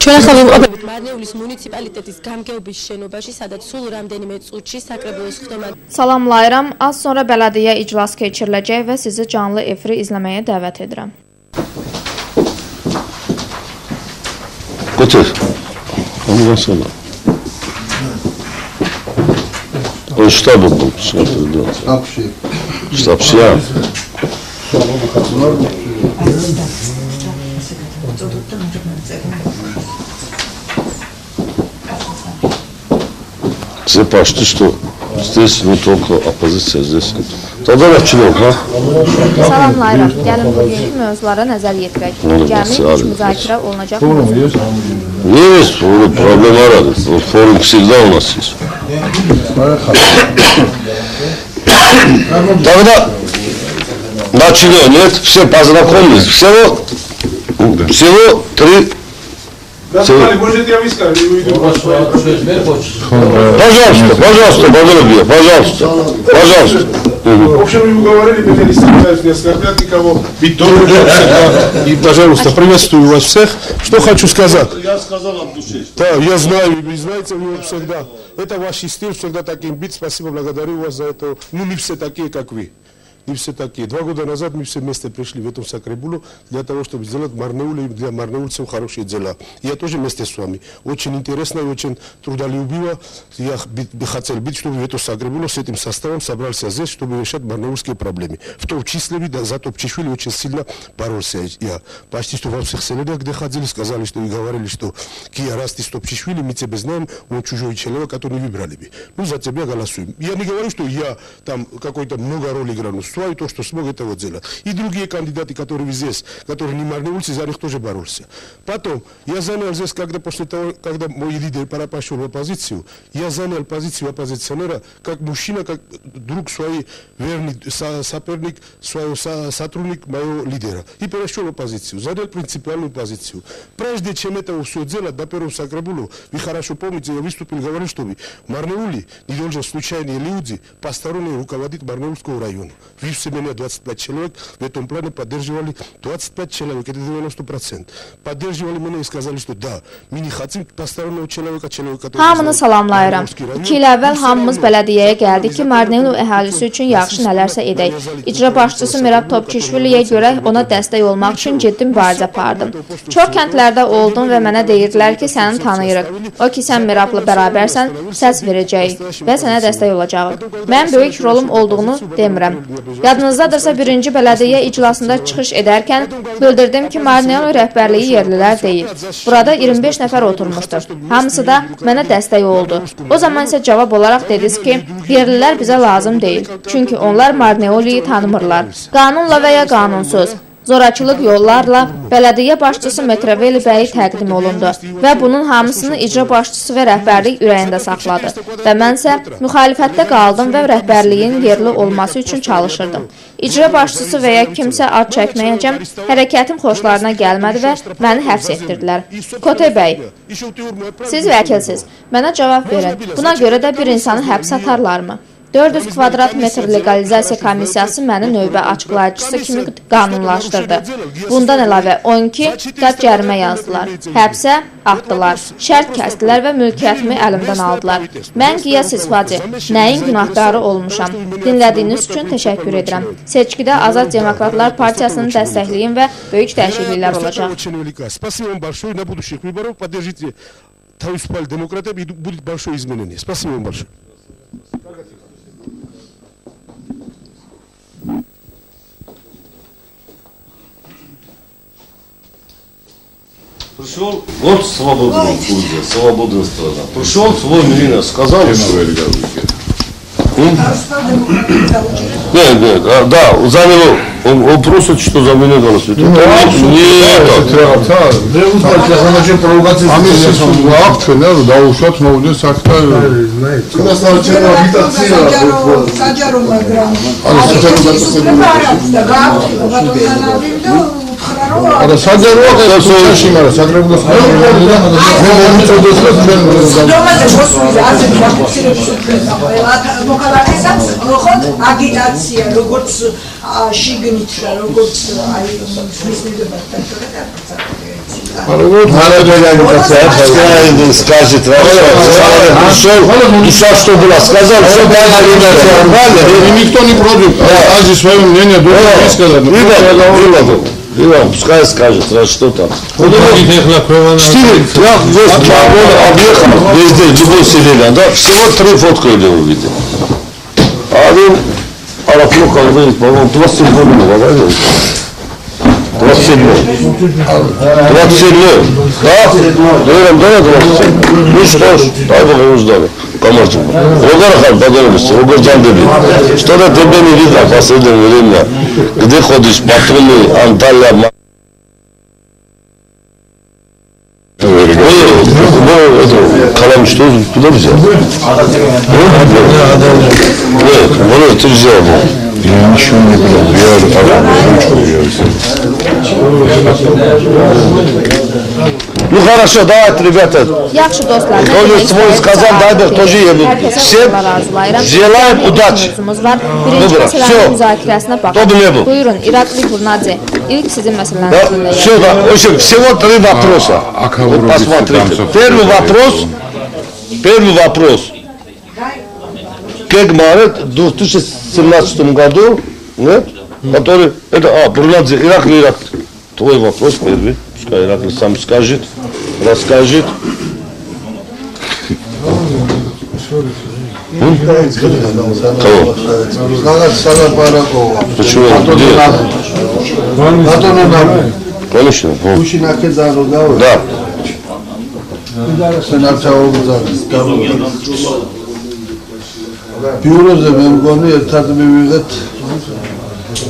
ჩვენ ახლა ვიმყოფებით მარნეულის მუნიციპალიტეტის გამგეობის şenobaşı, სადაც sul რამდენიმე წუთში საკრებულოს ხდომა. Salamlayıram. Az sonra belediye iclası keçiriləcək və sizi canlı efiri izləməyə dəvət edirəm. Götür. Ondan sonra. O ştabı bu. Ştabşı ya. Все почти что здесь не только оппозиция, здесь. Тогда начнем, ha? Salamlayıram. Gəlin bugünkü mövzulara nəzər yetirək. Cəmi üç müzakirə olunacaq mövzu. Есть, проблема рада. Форум всегда у нас есть. Тогда начнем, нет? Все познакомились. Всего 3. Можете я выскажу? Пожалуйста, пожалуйста. В общем, вы говорили, меня не стараюсь не оскорблять никого. Ведь тоже всегда. И, пожалуйста, приветствую вас всех. Что хочу сказать? Я сказал от души. Да, я знаю, вы знаете его всегда. Это ваш стиль, всегда таким быть. Спасибо, благодарю вас за это. Ну, не все такие, как вы. Не все такие. 2 года назад мы все вместе пришли в эту Сакребулу для того, чтобы сделать Марнеуле, для марнеульцев хорошие дела. Я тоже вместе с вами. Очень интересно и очень трудолюбиво. Я хотел быть, чтобы в эту Сакребулу с этим составом собрался здесь, чтобы решать марнеульские проблемы. В том числе, за Топчишвили очень сильно боролся. Я почти что во всех селениях, где ходили, сказали, что и говорили, что Кия, раз ты Топчишвили, мы тебя знаем, он чужой человек, который не выбрали бы. Ну, за тебя голосуем. Я не говорю, что я там какой-то много роли играю. И то, что смог этого делать. И другие кандидаты, которые здесь, которые не марнеульцы, за них тоже боролся. Потом, я занял здесь, когда после того, когда мой лидер пошел в оппозицию, я занял позицию оппозиционера, как мужчина, как друг свой верный соперник, свой сотрудник моего лидера. И перешел в оппозицию, занял принципиальную позицию. Прежде чем это все делать, до первого Сакребулу, вы хорошо помните, я выступил, говорил, что в Марнеуле не должны случайные люди посторонние руководить Марнеульского района. Вы все меня 25 человек в этом плане поддерживали, 25 человек, это 90%. Поддерживали меня и сказали, что да, мы не хотим постороннего человека, который... Hamını salamlayıram. 2 il əvvəl hamımız bələdiyyəyə gəldik ki, Marneulu əhalisi üçün yaxşı nələrsə edək. İcra başçısı Mirab Topçişviliyə görə ona dəstək olmaq üçün ciddi mübarizə apardım. Çox kəndlərdə oldum və mənə deyirdilər ki, səni tanıyırıq. O ki, sən Mirabla bərabərsən, səs verəcəyik və sənə dəstək olacağıq. Mən böyük rolum olduğunu demirəm. Yadınızdadırsa birinci bələdiyyə iclasında çıxış edərkən bildirdim ki, Marneulu rəhbərliyi yerlilər deyil. Burada 25 nəfər oturmuşdur. Hamısı da mənə dəstək oldu. O zaman isə cavab olaraq dediniz ki, yerlilər bizə lazım deyil. Çünki onlar Marneulu'yu tanımırlar. Qanunla və ya qanunsuz. Zorakılıq yollarla bələdiyyə başçısı Metreveli bəyi təqdim olundu və bunun hamısını icra başçısı və rəhbərlik ürəyində saxladı. Və mənsə müxalifətdə qaldım və rəhbərliyin yerli olması üçün çalışırdım. İcra başçısı və ya kimsə ad çəkməyəcəm, hərəkətim xoşlarına gəlmədi və məni həbs etdirdilər. Kote bəy, siz vəkilsiz, mənə cavab verin. Buna görə də bir insanı həbs atarlarmı? 400 kvadrat metr legalizasiya komissiyası məni növbə açıqlayıcısı kimi qanunlaşdırdı. Bundan əlavə 12 qat cərimə yazdılar. Həbsə atdılar, şərt kəsdilər və mülkiyyətimi əlimdən aldılar. Mən Qiyas İsfaci, nəyin günahkarı olmuşam. Dinlədiyiniz üçün təşəkkür edirəm. Seçkidə Azad Demokratlar Partiyasını dəstəkləyin və böyük dəyişikliklər olacaq. Пришел, вот свободная Грузия, свободная страна. Пришел свой милина, сказал, что... Нет, да, за него, он просит, что за меня голосует. Нет, არა საჯაროა კაცოში მაგრამ საკრებულოს მე მომიწოდეს რომ მე რომაზე მოსული ასე ფაქტორებს მოკალაკისა ხოთ აგიტაცია როგორც შიგნით და როგორც აი მისმედებათა скажет, что было сказал, что никто не против. Каждый свое мнение должен высказать. Иван, пускай скажет, что там. 4 объехал везде, любой селение, да, всего 3 фотки я увидел. Один аэроплохо выйдет, по-моему, 27 года, да? 27. Да? Говорим, да, 27. Ну что ж, дай Бог ему здоровья. Комарчик. Огархан, подробности, Огарджан Деби. Что-то тебе не видно в последнее время. Где ходишь, патруны, Анталия, Калам что туда взял? Нет, ты взял. Я ничего не брал. Ну хорошо, давайте, ребята. Yaxşı dostlar, Тоже свой сказал, дай Бог тоже ему. Всем желаем удачи. Birinci məsələnin müzakirəsinə baxın. Buyurun, İrakli Gurnadze, ilk sizin məsələniz dinləyək. Все, да, в общем, всего 3 вопроса. Вот посмотрите. Первый вопрос. Кегмарет в 2017 году, нет? Который, это, Бурнадзе, Иракли. Твой вопрос первый. Пускай Иракли сам скажет, расскажет. Кого? Почему? Конечно. Да. ბიუროზე მე მგონი ერთად მივიღეთ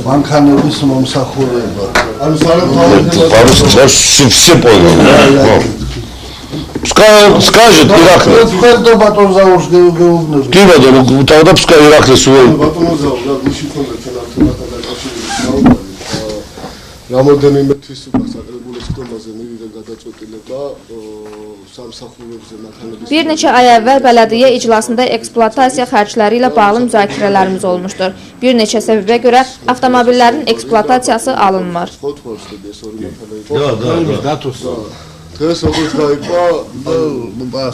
მანქანების მომსახურება. ანუ По-русски все понял. Пускай он скажет Иракли. Кивада, ну тогда пускай Иракли свой. რამოდენიმე თვის უკვე საკრებულოს ხდომაზე მივიღე გადაწყვეტილება სამსახურებზე მანქანების Bir neçə ay əvvəl bələdiyyə iclasında ekspluatasiya xərcləri ilə bağlı müzakirələrimiz olmuşdur. Bir neçə səbəbə görə avtomobillərin ekspluatasiyası alınmır. დღეს როგორც გაიყვა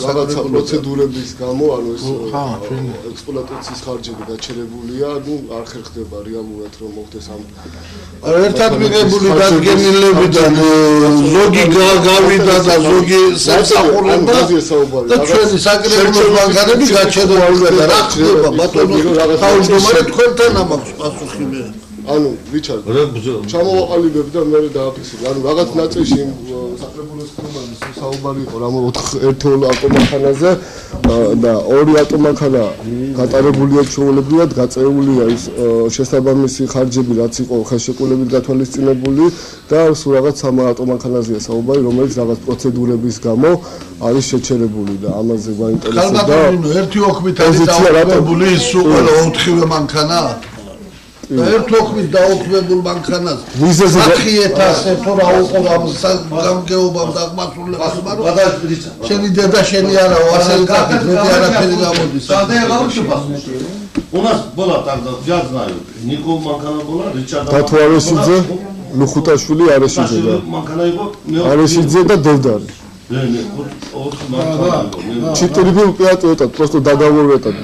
რაღაცა პროცედურების გამო, ანუ ეს ექსპლუატაციის ხარჯები გაჩერებულია, ну არ ხერხდება რეალურად რომ მოხდეს ამ ერთად მიღებული დადგენილებიდან ზოგი გავიდა და ზოგი სამსახურება და ჩვენი საკრებულოს მანქანები გაჩერებულია და რა ხდება ბატონო თავმჯდომარე თქვენთან ამაქვს პასუხი მე ანუ ვიჩარ ჩამოვაყალიბებ და მე დააფიქსირე ანუ რაღაც ნაწილში საკრებულოს ხდომაზე საუბარი იყო რამო 1 ავტომანქანაზე და 2 ავტომანქანა გატარებულია ჩვეულებრივად გაწეულია ის შესაბამისი ხარჯები რაც იყო ხელშეკრულებით გათვალისწინებული და სულ რაღაც 3 ავტომანქანაზეა საუბარი რომელიც რაღაც პროცედურების გამო არის შეჩერებული და ამაზე გვაინტერესებს და ერთი ოქმით არის დაუყრებული ის უყველო 4 მანქანა ერთ ოქმით დაუყრებულ მანქანას ახიეთასე თუ რა უყობამ გამგეობამ დაგმასულებას მაგრამ შენი დედა შენი არაო ასე კაფით მე არაფერი გამოდის У нас была тогда, я знаю, Никол Манкана была, Ричард Татуаресидзе, Лухуташвили Аресидзе, да. Аресидзе да Девдар. Четыре был 5 этот, просто договор этот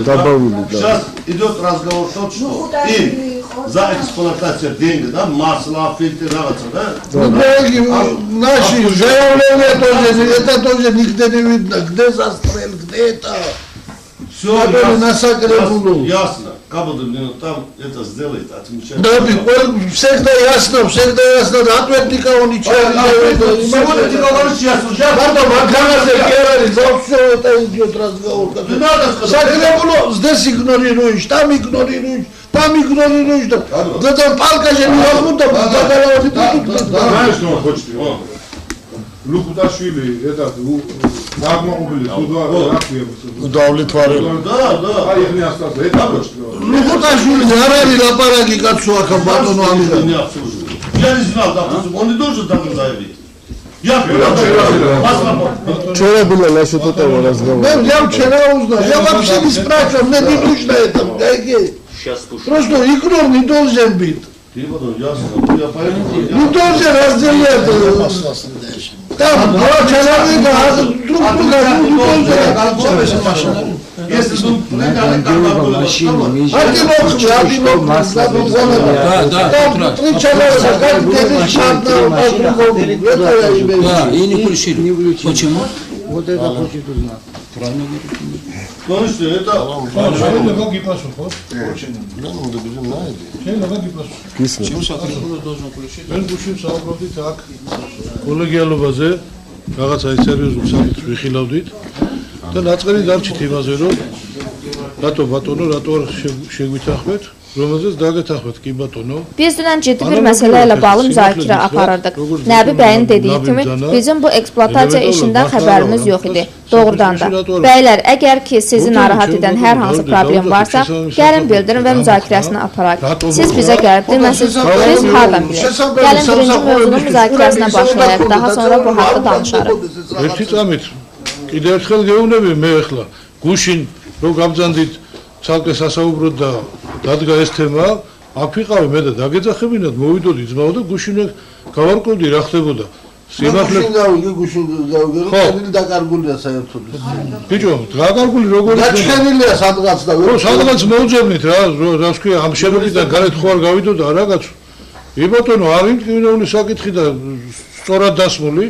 добавили. Сейчас идет разговор тот, что им за эксплуатацию деньги, да, масло, фильтры, да? Наши заявления тоже, это тоже нигде не видно, где застрел, где это. Все ясно. Кабадовлено там это сделает, отмечает. Да, всегда ясно, ответника он ничего не делает. Сегодня ты говоришь ясно, потом Маканазе говорит, за все это идет разговор. Не надо сказать. Сакребуло, здесь игнорируешь, там игнорируешь, да там палка же не возьмут, Знаешь, что он хочет? Лухуташвили, этот, удовлетворил. Да. Лухуташвили, не арали лапараги, как суака, батону амида. Я не знал, допустим, он не должен там заявить. Я Вчера насчет этого разговора. Я вчера узнал. Я вообще не спрашивал, мне не нужно это. Просто игрок не должен быть. Не должен разделять. Там два человека, а друг друга не должен. Если три человека, как Да, и не включили. Почему? Вот это хочет узнать. Правильно говорит. Ну что, და ნაწერი დარჩით იმაზე, რომ რატო ბატონო, რატო შეგვითახმეთ, რომელზეც dagətəxmət ki batono. Biz dünən ciddi bir məsələ ilə bağlı müzakirə aparırdıq. Nəbi bəyin dediyi kimi bizim bu eksploatasiya işindən xəbərimiz yox idi. Doğrudan da. Bəylər, əgər ki sizi narahat edən hər hansı problem varsa, gəlin bildirin və müzakirəsini aparaq. Siz bizə gəlib deməsiniz, biz hardan bilək? Gəlin birinci mövzunun müzakirəsinə başlayaq, daha sonra bu haqda danışarıq. ერთი წამით კიდევ ერთხელ გეუბნები მე ახლა გუშინ რო გამძანდით ცალკე სასაუბროდ და დადგა ეს თემა აქ ვიყავი მე და დაგეძახებინათ მოვიდოდი ძმაო და გუშინ გავარკვევდი რა ხდებოდა სიმართლე გუშინ გავიგე დაკარგულია საერთოდ ბიჭო დაკარგული როგორ გაჩენილია სადღაც და სადღაც მოუძებნით რა ვთქვია ამ შენობიდან გარეთ ხო არ გავიდოდა რაღაც იბატონო არ იმკინეული საკითხი და სწორად დასმული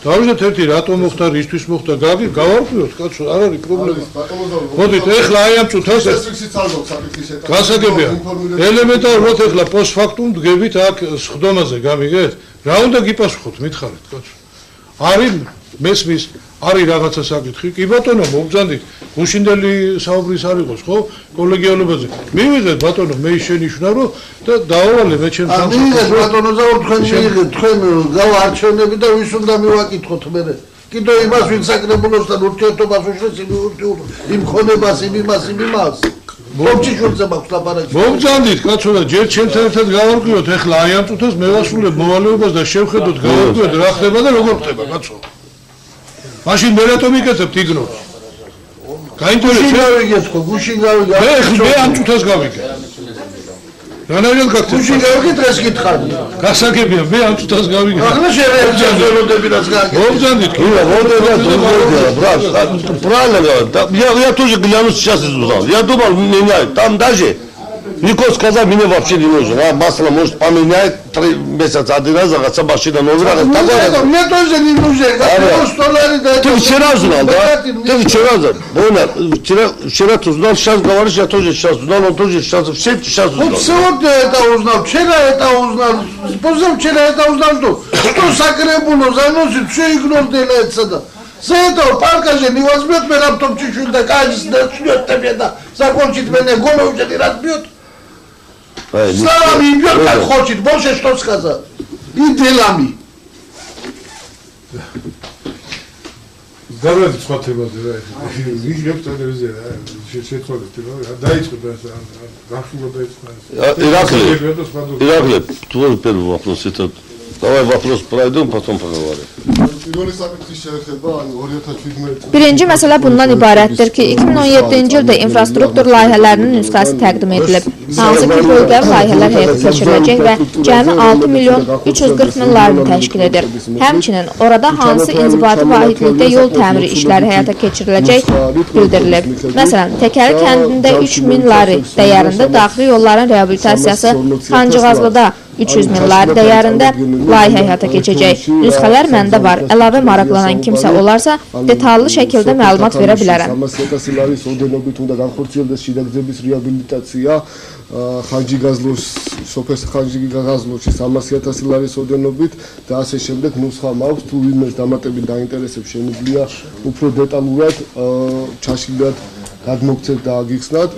დავიჟეთ ერთი რატომ მოხდა, რისთვის მოხდა, გავარკვიოთ, კაცო, არ არის პრობლემა. მოდით, ეხლა აი ამ წუთას გასაგებია. ელემენტარულად ეხლა პოსტფაქტუმ დგებით აქ სხდომაზე, გამიგეთ? რა უნდა გიპასუხოთ, მითხარით, კაცო. არის მესმის, არის რაღაცა საკითხი. კი ბატონო, მომგზავნით. გუშინდელი საუბრის არ იყოს, ხო? კოლეგიალობაზე. მივიღეთ ბატონო, მე შენიშნა რომ და დაავალე მე ჩემს სამს. მივიღეთ ბატონო, თქვენ მივიღეთ, თქვენ გავარჩენები და ვის უნდა მივაკითხოთ მე. კიდევ იმას ვინ საკრებულოსთან ურთიერთობას უშლის იმ ხონებას, იმას. მომჭიშულზე მაქვს ლაპარაკი. მომგზავნით, კაცო და ჯერ ჩემთან ერთად გავარკვიოთ, ეხლა აი ამ წუთას მე ვასრულებ მოვალეობას და შევხედოთ, გავარკვიოთ რა ხდება და როგორ ხდება, კაცო. მაშინ მე რატომ მიკეთებთ იგნორს? გაინტერესებს გუშინ გავიგე. მე ამ წუთას გავიგე. რანაირად გაქცევთ? გუშინ გავიგე დღეს გითხარი. გასაგებია, მე ამ წუთას გავიგე. ახლა შეერჩევდები რაც გაგე. მომგზავნით, კი, Я тоже гляну сейчас изучал. Я думал, меняют. Там даже Нико сказал, меня вообще не нужен. А масло может поменять 3 месяца один раз, а машина новый раз. Мне тоже не нужен. Ты вчера знал, да? Ты вчера знал. Вчера ты узнал, сейчас говоришь, я тоже сейчас узнал, он тоже сейчас, все сейчас узнал. Вот сегодня это узнал, вчера это узнал, позавчера это узнал, что Сакребуло заносит, все игнор делается. За этого парка же не возьмет меня в том чуть-чуть, да кажется, начнет тебе, да, закончит меня, голову уже не разбьет. Словами идет, как хочет, больше что сказать. И делами. Давайте смотрим, вижу, что это везде, შეცვალეთ, დაიწყო Ираклий, твой первый вопрос, это давай вопрос пройдем, потом поговорим. Birinci məsələ bundan ibarətdir ki, 2017-ci ildə infrastruktur layihələrinin nüsxəsi təqdim edilib. Hansı ki, bölgəvi layihələr həyata keçiriləcək və cəmi 6 milyon 340 min layihə təşkil edir. Həmçinin orada hansı inzibati vahidlikdə yol təmiri işləri həyata keçiriləcək bildirilib. Məsələn, Təkəri kəndində 3 min layihə dəyərində daxili yolların reabilitasiyası, Xancıqazlıda 300 min layihə dəyərində layihə həyata keçəcək. Nüsxələr məndə var. Əlavə maraqlanan kimsə olarsa, detallı şəkildə məlumat verə bilərəm. ხანჯიგაზლოს სოფეს ხანჯიგაზლოში 300,000 ლარის ოდენობით და ასე შემდეგ ნუსხა მაქვს თუ ვინმეს დამატებით დაინტერესებს შემიძლია უფრო დეტალურად ჩაშლილად გადმოგცეთ და აგიხსნათ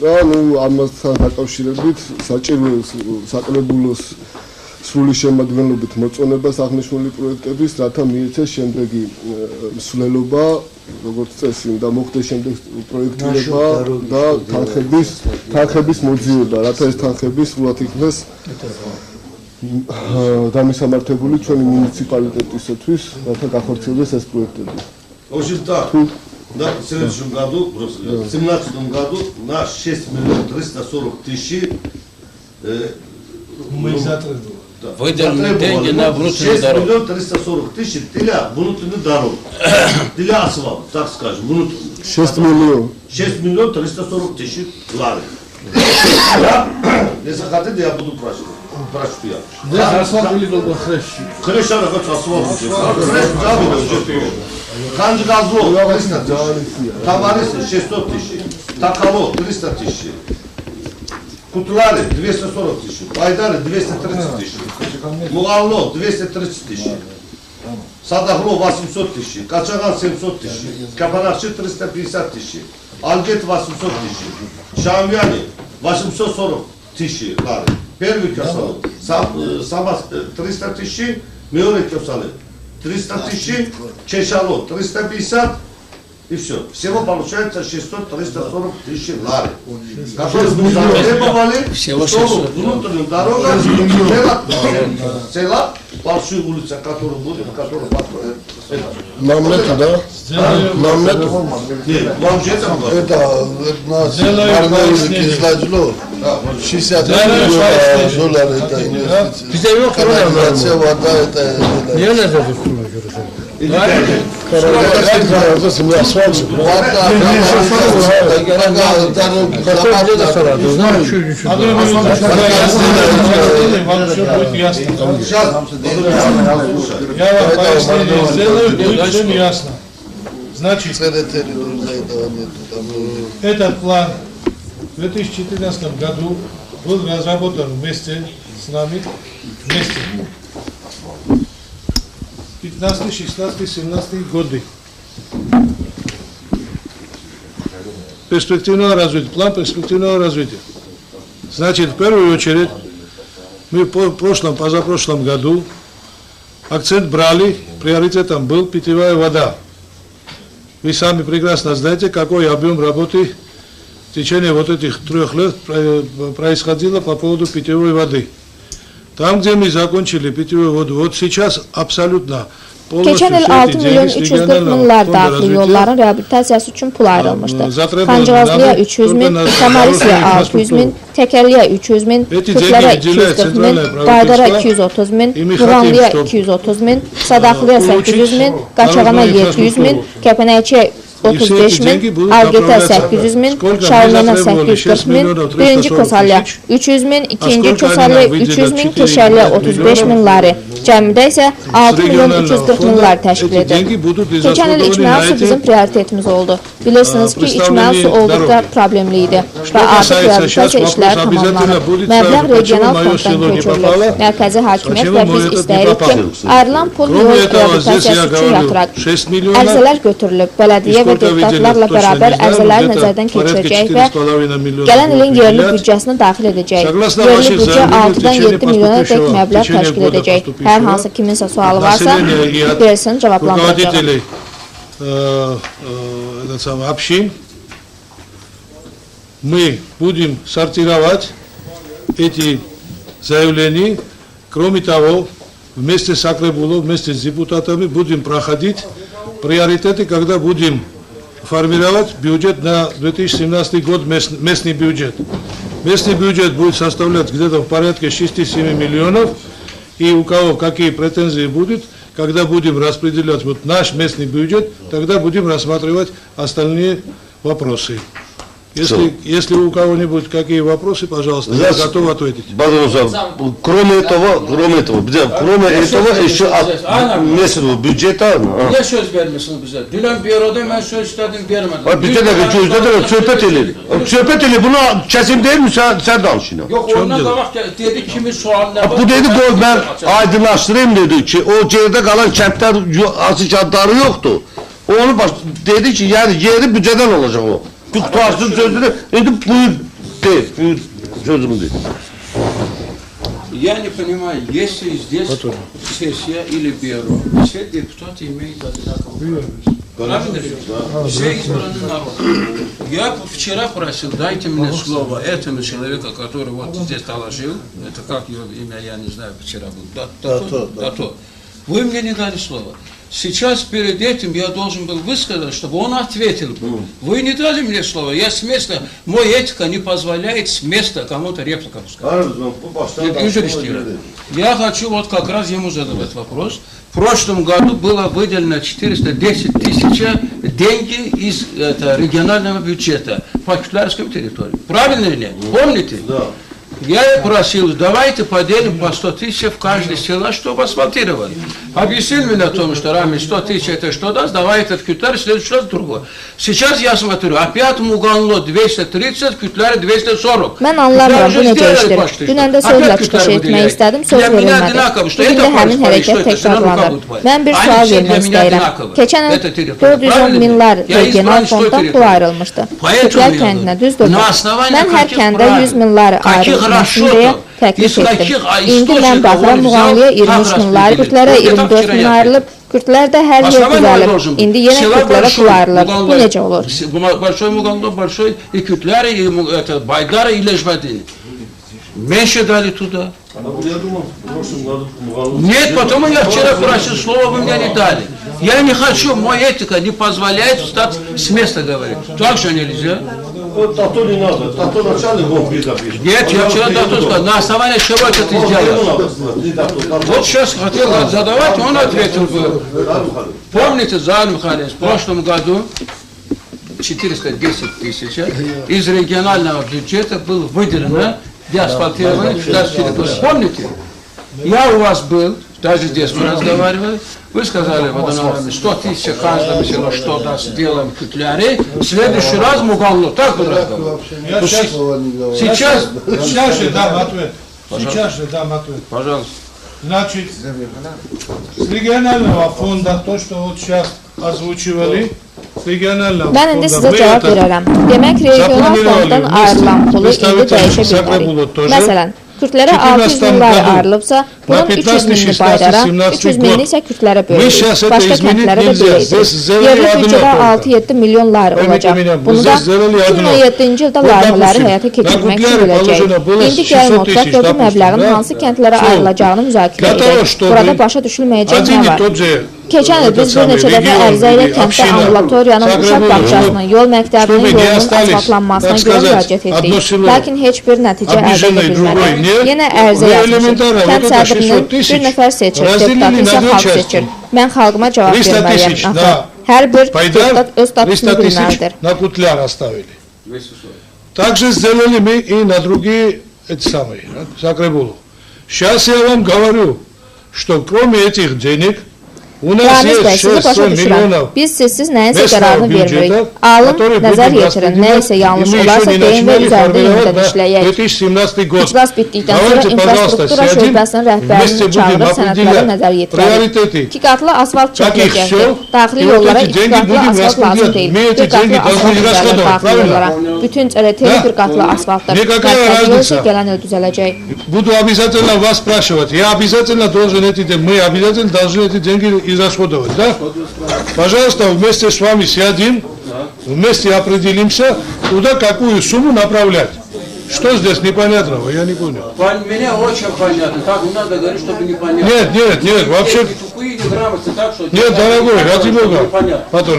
და ნუ ამასთან დაკავშირებით საკრებულოს სრული შემადგენლობით მოწონებას აღნიშნული პროექტების, რათა მიეცეს შემდეგი მსვლელობა, როგორც წესი, და მოხდეს შემდეგ პროექტირება და თანხების მოძიება, რათა ეს თანხები სრულად იქნეს დამისამართებული ჩვენი მუნიციპალიტეტისათვის, რათა გახორციელდეს ეს პროექტები. Очень так. Да, в следующем году, в 2017 году на 6 миллионов 340 тысяч мы затребовали. Выделены деньги на внутреннюю 6 дорогу. миллионов 340 тысяч для внутренней дороги. Для асфальта, так скажем, внутренний. 6 миллионов. 6 миллионов 340 тысяч лары. Если хотите, я буду прочитать. Да, асфальт или только хрящ? Хрящ, я хочу асфальт. Канджгазло 300 тысяч. Товарисы 600 тысяч. Такало 300 тысяч. Кутлары 240 тысяч. Байдары 230 тысяч. Мугалло 230 тысяч. Садагло 800 тысяч. Качаган 700 тысяч. Капанакчи 350 тысяч. Алгет 800 тысяч. Шамьяни 840 тысяч лары. Первый кёсалы. Самас 300 тысяч. Меоры кёсалы. 300 тысяч. Чешало 350. И все. Всего получается 600-340 тысяч лары. Которые мы затребовали, чтобы внутренняя дорога села, большую улицу, которую будет, которую построят. Нам нету, да? Нам нету. Нет, вам же это нас Арнаулик изложило. 60 долларов это инвестиция. Канализация, вода это. Не надо Я вам пояснение сделаю, будет всем ясно. Значит, этот план в 2014 году был разработан вместе с нами, вместе. 15, 16, 17 годы. Перспективного развития, план перспективного развития. Значит, в первую очередь, мы в прошлом, позапрошлом году акцент брали, приоритетом был питьевая вода. Вы сами прекрасно знаете, какой объем работы в течение вот этих 3 лет происходило по поводу питьевой воды. Там, где мы закончили питьевую воду, вот сейчас абсолютно Keçən il 6 milyon 340 minlər daxili yolların reabilitasiyası üçün pul ayrılmışdı. Xancırazlıya 300 min, Kamalisiya 600 min, Təkərliyə 300 min, Türklərə 240 min, Baydara 230 min, Muranlıya 230 min, Sadaxlıya 800 min, Qaçağana 700 min, Kəpənəkçiyə 35 min, Algetə 800 min, Şarlana 840 min, birinci Kosalya 300 min, ikinci Kosalya 300 min, Keşərliyə 35 min lari. Cəmidə isə 6 milyon 340 min lari təşkil edir. Keçən il içməli su bizim prioritetimiz oldu. Bilirsiniz ki, içməli su olduqda problemli idi və artıq reabilitasiya işləri tamamlanıb. Məbləğ regional fonddan köçürülür. Mərkəzi hakimiyyət və biz istəyirik ki, ayrılan pul yol reabilitasiyası üçün yatıraq. Ərizələr götürülüb, bələdiyyə və deputatlarla bərabər ərizələri nəzərdən keçirəcək və gələn ilin yerli büdcəsinə daxil edəcək. Yerli büdcə 6-dan 7 milyona dək məbləğ təşkil edəcək. Hər hansı kiminsə sualı varsa, versin, cavablandıracaq. Общин, мы будем сортировать эти заявления. Кроме того, вместе с Акребулом, вместе с депутатами будем проходить приоритеты, когда будем формировать бюджет на 2017 год, местный бюджет. Местный бюджет будет составлять где-то в порядке 6-7 миллионов. И у кого какие претензии будут, когда будем распределять вот наш местный бюджет, тогда будем рассматривать остальные вопросы. Если у кого-нибудь какие вопросы, пожалуйста, я готов ответить. Кроме этого, еще от местного бюджета. Ne söz vermişsiniz bize? Dünən büroda mən söz istedim, vermədim. Bir de gözledim, söhbət edelim. Söhbət edelim, buna kesim değil mi? Sen danış yine. Yok, ondan qabaq dedi kimi suallar var. Bu dedi ki, ben aydınlaştırayım dedi ki, o geride kalan kentler azıcıkları yoktu. Onu dedi ki, yani yeri bütçeden olacak o. Tutarsın sözünü, dedi buyur sözümü dedi. Я не понимаю, если здесь сессия или бюро, все депутаты имеют одинаковые. Все избранный народ. Я вчера просил, дайте мне слово этому человеку, который вот здесь положил, это как его имя, я не знаю, вчера был, Дато. Вы мне не дали слово. Сейчас перед этим я должен был высказать, чтобы он ответил. Вы не дали мне слово, я с места, мой этика не позволяет с места кому-то реплику сказать. Я хочу вот как раз ему задавать вопрос. В прошлом году было выделено 410 тысяч деньги из регионального бюджета по Кютлярской территории. Правильно или нет? Помните? Да. Я просил, давайте поделим по 100 тысяч в каждое село, чтобы асфальтировали. Объяснил мне о том, что Рами 100 тысяч это что даст, давай это в Кютляре, в следующий раз другое. Сейчас я смотрю, опять Муганло 230, в Кютляре 240. Mən anlamıram bu necə işdir. Dünən də sözlə çıxış etmək istədim, söz verilmədi. Bugün də həmin hərəkət təkrarlanır. Mən bir sual vermək istəyirəm. Keçən il 410 minlər regional fonddan pul ayrılmışdı. Küklər kəndinə, düzdür. Mən hər kəndə 100 minlər ayrılmasın deyə təklif etdim. İndi mən baxıram, Muğanlıya 23 minlər, Kürtlərə 24 min ayrılıb, Kürtlər də hər yer düzəlib. İndi yenə Kürtlərə pul ayrılır. Bu necə olur? Большой Муганло, большой и Кютляры, и Байдары, и Лежбадины. Меньше дали туда. Нет, потому я вчера просил слово, вы мне не дали. Я не хочу, моя этика не позволяет встать с места говорить. Так же нельзя. Тато не надо, тато начальник он придапишь. Нет, я вчера тато сказал, на основании чего это ты сделаешь? Вот сейчас хотел задавать, он ответил бы. Помните, Зааль Михайлович, в прошлом году 410 тысяч из регионального бюджета было выделено для асфальтирования территории. Помните? Я у вас был, даже здесь мы разговаривали, вы сказали, Водонарами, 100 тысяч каждому село, что да, сделаем в Кютляре, в следующий раз Муганло, так вы разговаривали? Сейчас же дам ответ. Сейчас же дам ответ. Пожалуйста. Значит, с регионального фонда, то, что вот сейчас озвучивали, Mən indi sizə cavab verərəm. Demək, regional fonddan ayrılan pulu indi dəyişə bilmərik. Məsələn, Kürtlərə 600 minlər ayrılıbsa, bunun 300 minini bayrara, 300 minini isə Kürtlərə bölürük. Başqa kəndlərə də böləcək. Yerli büdcədə 6-7 milyon layr olacaq. Bunu da 2017-ci ildə layihələri həyata keçirmək üçün böləcək. İndi gəlin oturaq və bu məbləğin hansı kəndlərə ayrılacağını müzakirə edək. Burada başa düşülməyəcək nə var? Keçən il biz bir neçə dəfə ərizə ilə kənddə ambulatoriyanın, uşaq bağçasının, yol məktəbinin yolunun asfaltlanmasına görə müraciət etdik. Lakin heç bir nəticə əldə edə bilmədik. Yenə ərizə yazmışıq. Kənd sədrinin bir nəfər seçir, deputatı isə xalq seçir. Mən xalqıma cavab verməliyəm. Hər bir deputat öz statusunu bilməlidir. На Кутляр оставили. Также сделали мы и на другие эти самые, Сакрабулу. Сейчас я вам говорю, что кроме этих денег Ramiz bəy, sizi başa düşürəm. Biz sizsiz nəyinsə qərarını vermirik. Alın, nəzər yetirin, nə isə yanlış olarsa deyin və üzərində yenidən işləyək. İclas bitdikdən sonra infrastruktura şöbəsinin rəhbərini çağırıb sənədləri nəzər yetirərik. 2 qatlı asfalt çəkiləcəkdir. Daxili yollara 2 qatlı asfalt lazım deyil. 1 qatlı asfalt düzəlir daxili yollara. Bütün çərəteli 1 qatlı asfaltdır. Mərkəzi yol isə gələn il düzələcək. Буду обязательно вас спрашивать. Я обязательно должен мы обязательно должны эти деньги израсходовать, да? Пожалуйста, вместе с вами сядем, вместе определимся, туда какую сумму направлять. Что здесь непонятного? Я не понял. Мне очень понятно. Так не надо говорить, чтобы непонятно. Нет, вообще... Тупые неграмотные, так что... Нет, дорогой, ради Бога.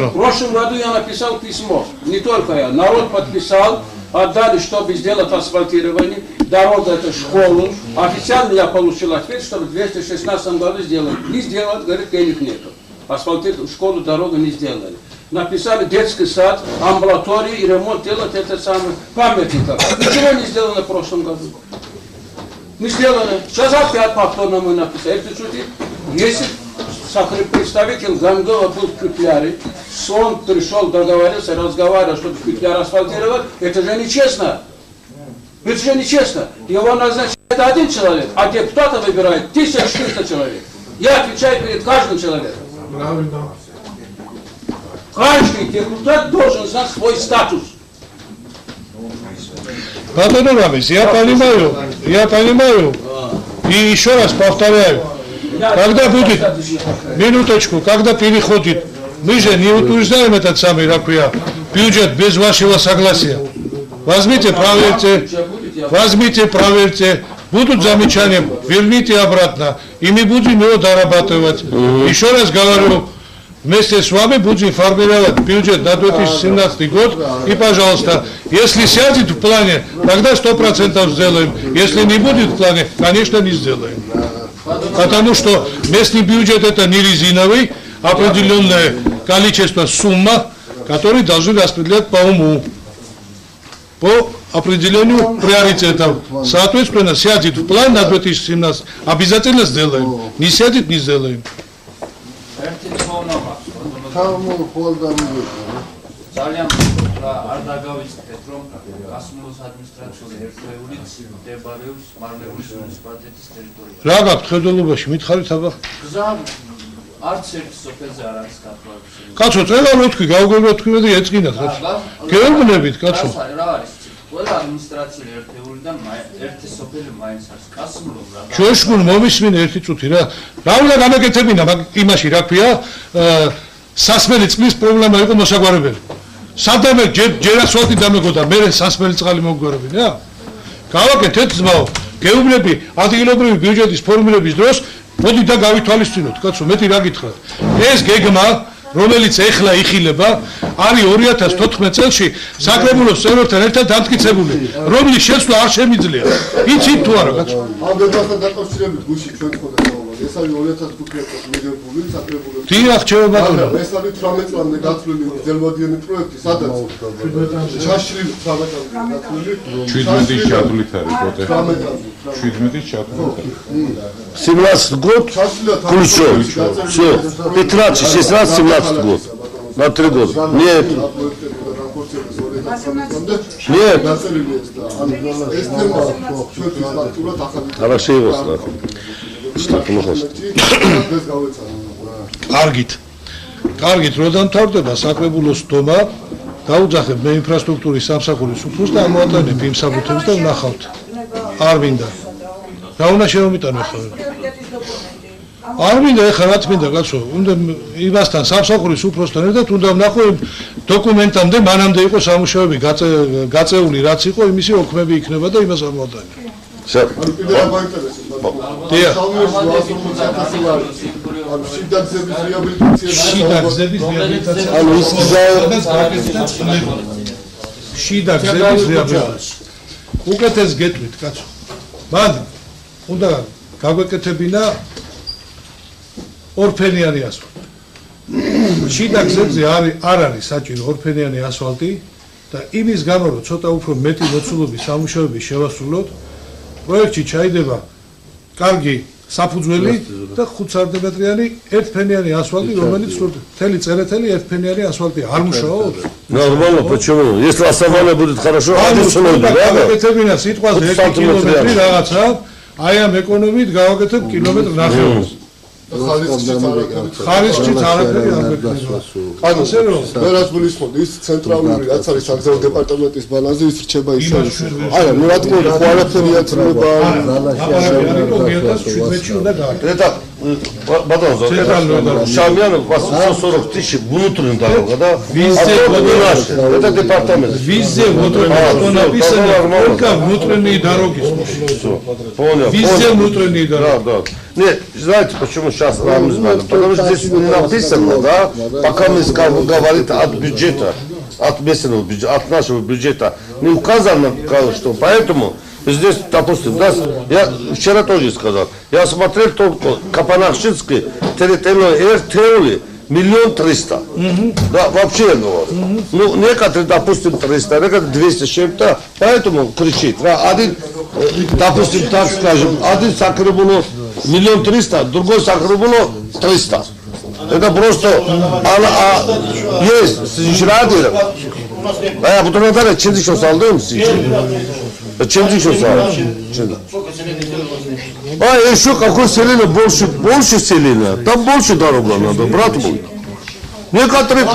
В прошлом году я написал письмо. Не только я. Народ подписал. Отдали, чтобы сделать асфальтирование, дорога это школу. Официально я получил ответ, чтобы в 2016 году сделали. Не сделали, говорит, денег нету. Асфальтировать школу, дорогу не сделали. Написали детский сад, амбулаторию и ремонт делать это самое памятник. Ничего не сделано в прошлом году. Не сделано. Сейчас опять повторно мы написали. Если представитель Гангова был в Кютляре, он пришел, договорился, разговаривал, чтобы Кютляр асфальтировать, это же нечестно. Это же нечестно. Его назначает один человек, а депутата выбирает 1400 человек. Я отвечаю перед каждым человеком. Каждый депутат должен знать свой статус. Батон Рамис, я понимаю, и еще раз повторяю, когда будет, минуточку, когда переходит Мы же не утверждаем этот самый, бюджет без вашего согласия. Возьмите, проверьте, будут замечания, верните обратно, и мы будем его дорабатывать. Еще раз говорю, вместе с вами будем формировать бюджет на 2017 год, и, пожалуйста, если сядет в плане, тогда 100% сделаем, если не будет в плане, конечно, не сделаем. Потому что местный бюджет это не резиновый, определенное количество сумма, которые должны распределять по уму, по определению приоритетов. Соответственно, сядет в план на 2017, обязательно сделаем. Не сядет, не сделаем. ძალიან არ დაგავიწყდეთ რომ გასმულოს ადმინისტრაციული ერთეულიც მდებარეობს მარნეულის მუნიციპალიტეტის ტერიტორიაზე. რა გაქვთ ხედულობაში მითხარით აბა? გზა არც ერთ სოფელზე არ არის გათვალისწინებული. კაცო, წელა რო თქვი, გავგებრო თქვი და ეწყინათ რა. გეუბნებით კაცო. რა არის? ყველა ადმინისტრაციული ერთეულიდან ერთი სოფელი მაინც არის. გასმულოს რა. შოშგուն მომისმინე ერთი წუთი რა. რა უნდა გამეკეთებინა იმაში რა ქვია? სასმელი წყლის პრობლემა იყო მოსაგვარებელი. სადამე ჯერ ასფალტი დამეგოდა, მე სასმელი წყალი მოგვარებინა. გავაკეთეთ ძმაო, გეუბნები ადგილობრივი ბიუჯეტის ფორმირების დროს, მოდი და გავითვალისწინოთ, კაცო, მეტი რა გითხრათ. ეს გეგმა, რომელიც ეხლა იხილება, არის 2014 წელს საკრებულოს წევრებთან ერთად დამტკიცებული, რომლის შეცვლა არ შემიძლია. იცით თუ არა, კაცო? ამ გეგმასთან დაკავშირებით გუშინ ჩვენ თქო და ეს არის 2015 წელს მიღებული საკრებულოს. დიახ, ჩემო ბატონო. ეს არის 18 წლამდე გათვლილი ძელმოდიანი პროექტი, სადაც ჩაშლილი 18 წლამდე გათვლილი 17-ის ჩათვლით არის პოტე. 17-ის ჩათვლით. 17 год. Ключо. Все. 15, 16, 17 год. На 3 года. Нет. Нет. Хорошо его сказать. Что ты можешь? კარგით, რო დამთავრდება საკრებულოს დომა, დაუძახებ მე ინფრასტრუქტურის სამსახურის უფროს და ამოატანებ იმ საბუთებს და ვნახავთ. არ მინდა. რა უნდა შევმიტანო ხო? არ მინდა ეხლა რაც მინდა კაცო, უნდა იმასთან სამსახურის უფროსთან ერთად უნდა ვნახო იმ დოკუმენტამდე, მანამდე იყო სამუშაოები გაწეული, რაც იყო, იმისი ოქმები იქნება და იმას ამოატანებ. შიდა გზების რეაბილიტაცია. უკეთეს გეტყვით, კაცო. მან უნდა გაგვეკეთებინა ორფენიანი ასფალტი. შიდა გზებზე არ არის საჭირო ორფენიანი ასფალტი და იმის გამო რომ ცოტა უფრო მეტი მოცულობის სამუშაოები შევასრულოთ, პროექტში ჩაიდება კარგი საფუძველი და 5 სანტიმეტრიანი ერთფენიანი ასფალტი, რომელიც მთელი წერეთელი ერთფენიანი ასფალტია. არ მუშაობს? Нормально, почему? Если основание будет хорошо, ადისონები რა. გავაკეთებინა სიტყვაზე 1 კილომეტრი რაღაცა, აი ამ ეკონომიით გავაკეთებ კილომეტრ ნახევარს. ხარისჭით არაფერი არ გვექნება. ანუ მე რაც გულისხმობ, ის ცენტრალური რაც არის საგზაო დეპარტამენტის ბალანსზე ის რჩება ისე. არა, ну რა თქმა უნდა, ყველაფერი აცნება. Это Батон, Шамьянов 840 тысяч внутренняя дорога, да? Везде это департамент. Везде вот написано только внутренние дороги. Понял. Везде внутренние дороги. Да. Нет, знаете, почему сейчас нам знаем? Потому что здесь не написано, да? Пока мы говорим от бюджета, от местного бюджета, от нашего бюджета, не указано, что поэтому здесь, допустим, да, я вчера тоже сказал, я смотрел только Капанахшинский территориальный РТУ 1 300 000. Да, вообще я говорю. Ну, некоторые, допустим, 300, некоторые 200 с чем-то, поэтому кричит. Один, допустим, так скажем, один Сакребуло 1 300 000, другой Сакребуло 300. Это просто, есть, сжирадер. А потом надо чинить, что салдым, чем еще сало? А еще какое селение больше селения? Там больше дорога надо, брат мой. Некоторые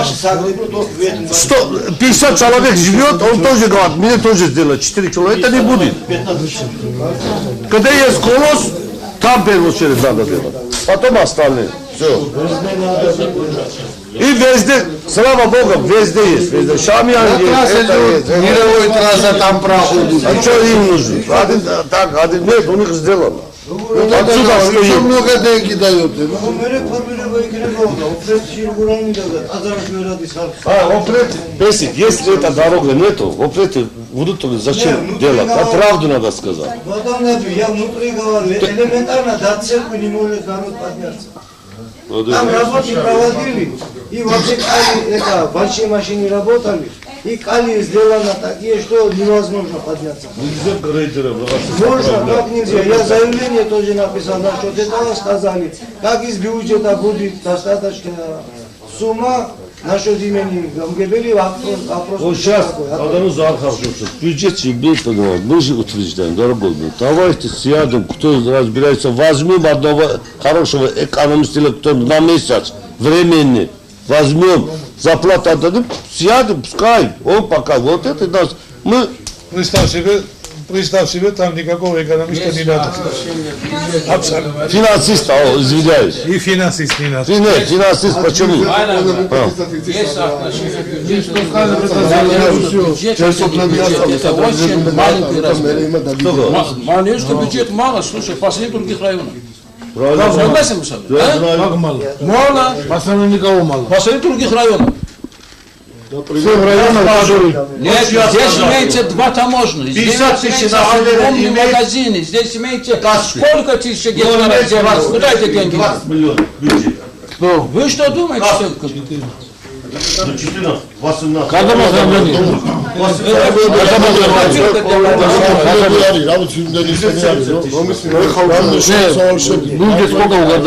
150 человек живет, он тоже говорит, мне тоже сделать 4 километра, это не будет. Когда есть колос, там первую очередь надо делать. Потом остальные. Все. И везде, слава Богу, везде есть. Везде. Шамьян есть. Мировой трасса там проходит. А что им нужно? Один нет, у них сделано. Отсюда что много деньги дает. Бесик, если эта дорога нету, опреты будут зачем делать? А правду надо сказать. Я внутри говорю, элементарно до церкви не может народ подняться. Там работы проводили, и вообще это, большие машины работали, и кали сделано такие, что невозможно подняться. Можно, как нельзя. Я заявление тоже написал, насчет этого сказали, как из бюджета будет достаточная сумма, насчет имени Гамгебели вопрос. Вот сейчас, одну захарчу, бюджет себе, мы же утверждаем, дорогой мой, давайте сядем, кто разбирается, возьмем одного хорошего экономиста, кто на месяц, временный, возьмем, заплату отдадим, сядем, пускай, он пока, вот это нас, мы... Представь себе, там никакого экономиста не надо. Абсолютно. Финансист, извиняюсь. И финансист не надо. Финансист, почему? Есть отношение это очень маленький размер. Маленький бюджет мало, слушай, последний других районов. Согласен с вами? Как мало? Мало. Пацаны никого мало. Последний других районов. Всех районов нет, здесь имеете два таможенных, здесь имеете огромные магазины, здесь имеете сколько тысяч гектаров земли, куда эти деньги? 20 миллионов бюджет. Вы что думаете? 14, 18. Когда мы заявление? Будет сколько угодно?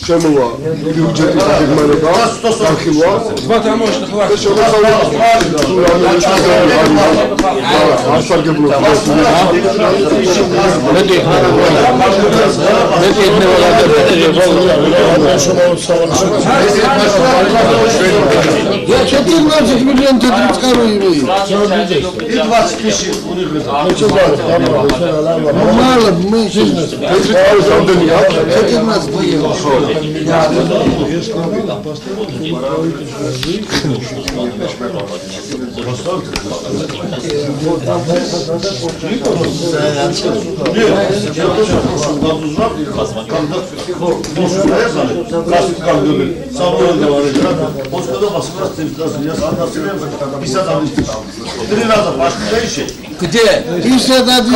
შემოვა ბიუჯეტის გეგმარება არქივვა два таможенных Где? 51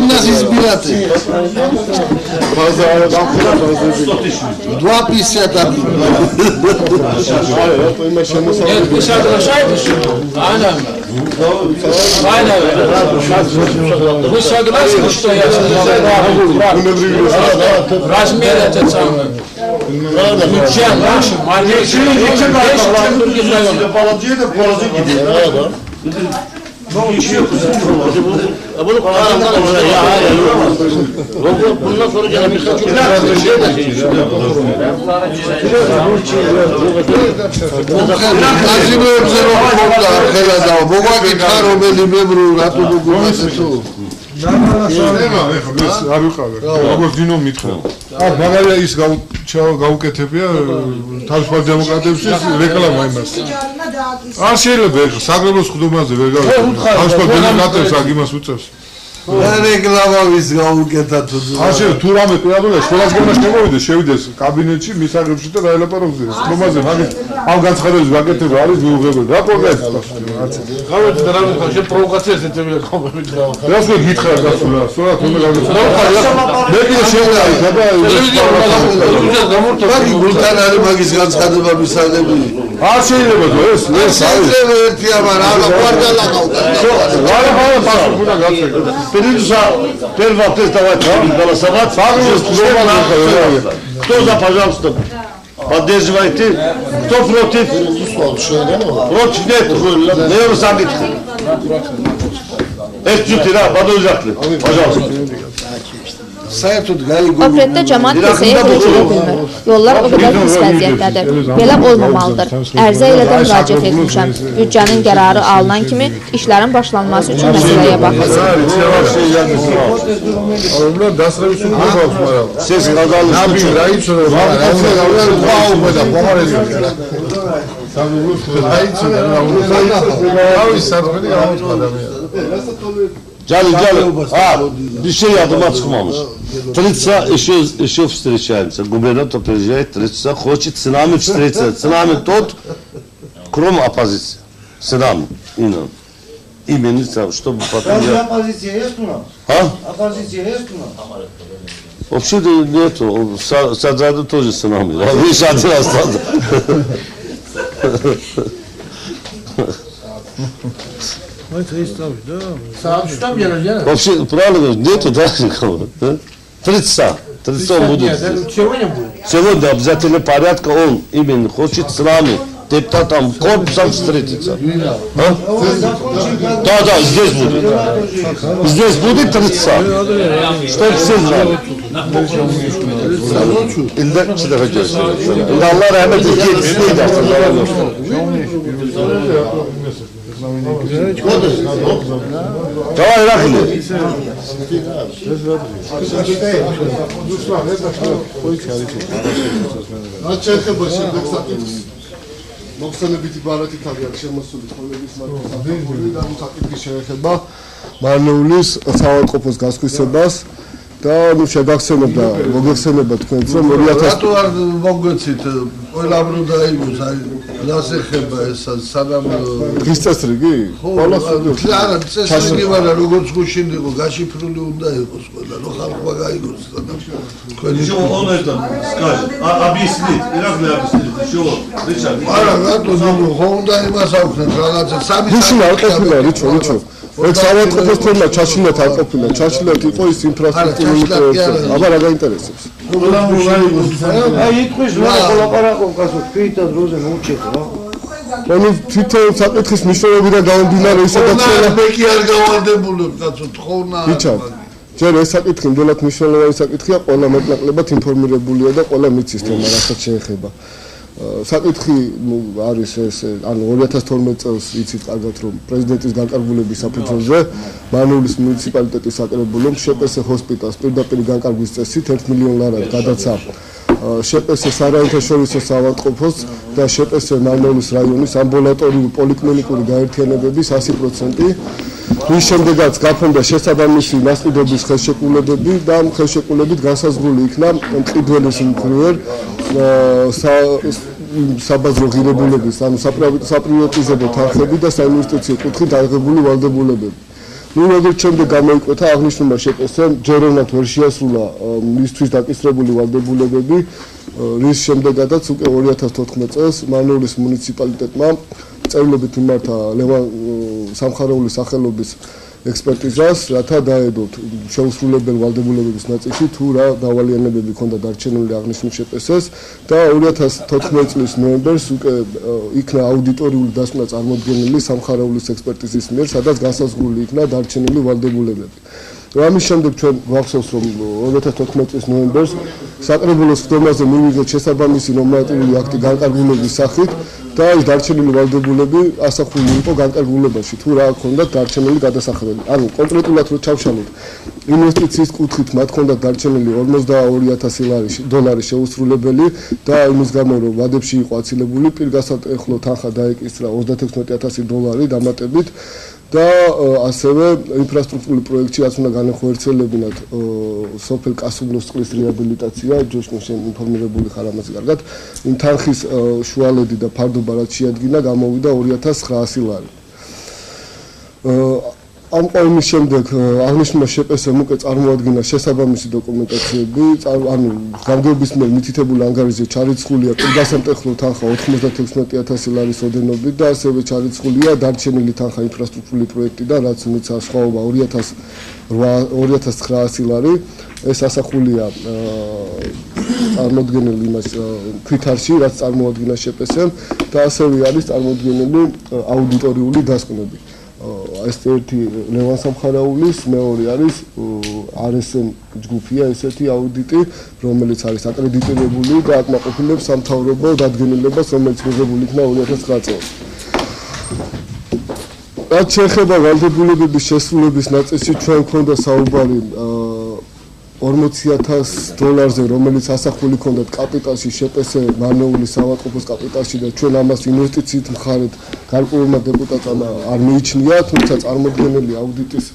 нас избирателей. 2,51. Нет, вы соглашаетесь? Вы согласны, что я размер этот самый? Бюджет наш маленький, чем других районов. Bundan sonra gelen birkaç მაგალითად ის გაუკეთებია თავისუფალ დემოკრატიებში რეკლამა იმას. არ შეიძლება საგრებოს ხდომაზე ვერ გავიქცე. თავისუფალ დემოკრატებს აქ იმას უწევს. რეკლამა ვის გაუკეთა თუ ასე თუ რამე პირადულად სკოლას გონდა შემოვიდეს შევიდეს კაბინეტში მისაღებში და დაელაპარაკოს ხდომაზე მაგით ამ განცხადების გაკეთება არის მიუღებელი რა პროგრესი გავეთ და რამე ხარ შენ პროვოკაციას ეწევია კომენტი რას მე გითხრა გასულა სწორად უნდა გავიცნო მე კიდე შევიდე და მაგ გულთან არის მაგის განცხადება მისაღები არ შეიძლება თუ ეს არის ერთია მაგრამ კვარტალა გავდა Первый ответ давайте голосовать. Кто за, пожалуйста, поддерживаете? Кто против? Против нет. Наверное, сами. Это чуть-чуть, да, подождите. Пожалуйста. საერთოდ გაიგო. Konkretdə cəmaət kilsəyə xərc edə bilmir. Yollar o qədər pis vəziyyətdədir. Belə olmamalıdır. Ərizə ilə də müraciət etmişəm. Büdcənin qərarı alınan kimi işlərin başlanması üçün məsələyə baxılsın. Gelin. Bir şey yadıma çıkmamış. Тридца еще встречаемся. Губернатор приезжает, Тридца хочет с нами встретиться. С нами тот, кроме оппозиции. С нами. Именно, чтобы потом... Оппозиция есть у нас? А? Оппозиция есть у нас? Вообще-то нету. Саджаду тоже с нами. Видишь, один остался. Вообще, правильно, нету, да, никого? 30 он будет. Сегодня обязательно порядка, он именно хочет с нами, депутатом, корпусом встретиться. Да, здесь будет. Здесь будет 30. Что все знали? İlde çide hocası. İlde Allah rahmet eylesin. İsmi dersin. Давай, Рахли. მოხსენებითი ბარათი თავი აქვს შემოსული ცხოვრების მარკეტინგის და საკითხი შეეხება მარნეულის საავადმყოფოს გასხვისებას და ნუ შეგახსენებდა მოგეხსენება თქვენც რომ 2000 რატო არ მოგეცით ყველა ბრო დაიგოს აი რას ეხება ეს სანამ დღის წესრიგი ყველას არა წესრიგი ვარა როგორც გუშინ იყო გაშიფრული უნდა იყოს ყველა რომ ხალხმა გაიგოს სანამ თქვენი Еще он это скажет, объяснит, Ираклий объяснит, еще Ричард. არა რატო ხო უნდა იმას აუხსნათ რაღაცა სამი გუშინ არ ყოფილა რიჩო ეს საავადმყოფოს თემა ჩაშილეთ არ ყოფილა ჩაშილეთ იყო ის ინფრასტრუქტურული პროექტი აბა რა გაინტერესებს აი იტყვის რა ყოლაპარაკობ კაცო თვითა დროზე მოუჩეთ რა ანუ თვითონ საკითხის მნიშვნელობი და გამომდინარე ისედაც მე კი არ გავარდებულებ კაცო თხოვნა რიჩარდ ჯერ ეს საკითხი იმდენად მნიშვნელოვანი საკითხია ყველა მეტნაკლებად ინფორმირებულია და ყველა მიცის თემა რასაც შეეხება საკითხი არის ეს ანუ 2012 წელს იცით კარგად რომ პრეზიდენტის განკარგულების საფუძველზე მარნეულის მუნიციპალიტეტის საკრებულომ შეპესე ჰოსპიტალს პირდაპირ განკარგვის წესით 1 მილიონ ლარად გადაცა შეპესე სარაინთაშორისო საავადმყოფოს და შეპესე მარნეულის რაიონის ამბულატორიული პოლიკლინიკური გაერთიანებების 100% მის შემდეგაც გაფონდა შესაბამისი მასპინძლობის ხელშეკრულებები და ხელშეკრულებით განსაზღვრული იქნა მყიდველის მიერ საბაზრო ღირებულების ანუ საპრივატიზებო თანხები და საინვესტიციო კუთხით აღებული ვალდებულებები. ნუ როგორც შემდეგ გამოიკვეთა აღნიშნულმა შეპესემ ჯეროვნად ვერ შეასრულა მისთვის დაკისრებული ვალდებულებები, რის შემდეგაც უკვე 2014 წელს მარნეულის მუნიციპალიტეტმა წერილობით მიმართა ლევან სამხარეულის სახელობის ექსპერტიზას, რათა დაედოთ შეუსრულებელ ვალდებულებების ნაწილში თუ რა დავალიანებები ჰქონდა დარჩენილი აღნიშნულ შეპესეს და 2014 წლის ნოემბერს უკვე იქნა აუდიტორიული დასკვნა წარმოდგენილი სამხარეულის ექსპერტიზის მიერ, სადაც განსაზღვრული იქნა დარჩენილი ვალდებულებები. ამის შემდეგ ჩვენ გვახსოვს რომ 2014 წლის ნოემბერს საკრებულოს ხდომაზე მივიღეთ შესაბამისი ნორმატიული აქტი განკარგულების სახით და ის დარჩენილი ვალდებულები ასახული იყო განკარგულებაში თუ რა ჰქონდათ დარჩენილი გადასახადები. ანუ კონკრეტულად რო ჩავშალოთ ინვესტიციის კუთხით მათ ჰქონდათ დარჩენილი 42000 დოლარი შეუსრულებელი და იმის გამო რომ ვადებში იყო აცილებული პირგასატეხლო თანხა დაეკისრა 36000 დოლარი დამატებით და ასევე ინფრასტრუქტურული პროექტი რაც უნდა განეხორციელებინათ სოფელ კასუმლოს წყლის რეაბილიტაცია ჯოშკინ შენ ინფორმირებული ხარ ამაზე კარგად იმ თანხის შუალედი და ფარდობა რაც შეადგინა გამოვიდა 2900 ლარი ამ ყოვლის შემდეგ აღნიშნულმა შეპესემ უკვე წარმოადგინა შესაბამისი დოკუმენტაციები ანუ გამგეობის მიერ მითითებული ანგარიზე ჩარიცხულია პირგასამტეხლო თანხა 96000 ლარის ოდენობით და ასევე ჩარიცხულია დარჩენილი თანხა ინფრასტრუქტურული პროექტიდან რაც მიცავს სხვაობა 2900 ლარი ეს ასახულია წარმოდგენილი იმას ქვითარში რაც წარმოადგინა შეპესემ და ასევე არის წარმოდგენილი აუდიტორიული დასკვნები ეს ერთი ლევან სამხარაულის, მეორე არის RSM ჯგუფია ესეთი აუდიტი, რომელიც არის აკრედიტირებული და აკმაყოფილებს სამთავრობო დადგენილებას, რომელიც მიღებული იქნა 2009 წელს. რაც შეეხება ვალდებულებების შესრულების ნაწილში ჩვენ გვქონდა საუბარი $40,000, რომელიც ასახული ჰქონდათ კაპიტალში შპს მარნეულის საავადმყოფოს კაპიტალში და ჩვენ ამას ინვესტიციით მხარეთ გარკვეულმა დეპუტატმა არ მიიჩნია, თუმცა წარმოდგენილი აუდიტის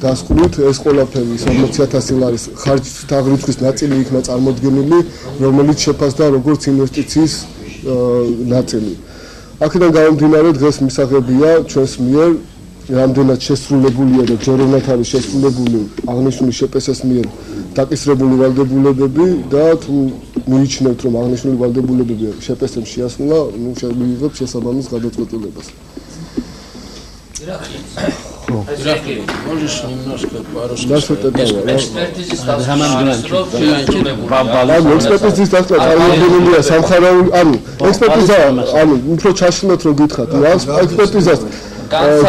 დასკვნით ეს ყველაფერი $40,000 ხარჯთა აღრიცხვის ნაწილი იქნა წარმოდგენილი, რომელიც შეფასდა როგორც ინვესტიციის ნაწილი. აქედან გამომდინარე დღეს მისაღებია ჩვენს მიერ რამდენად შესრულებულია და ჯეროვნად არის შესრულებული აღნიშნული შპს-ის მიერ დაკისრებული ვალდებულებები და თუ მიიჩნევთ რომ აღნიშნული ვალდებულებები შპს-ს შეასრულა, ნუ შევიღებთ შესაბამის გადაწყვეტილებას. Можешь немножко пару слов? Экспертизис ექსპერტიზის დასკვნა წარმოებულია სამხარაული, ანუ ექსპერტიზა, ანუ უფრო ჩაშლილად რო გითხრათ, ექსპერტიზას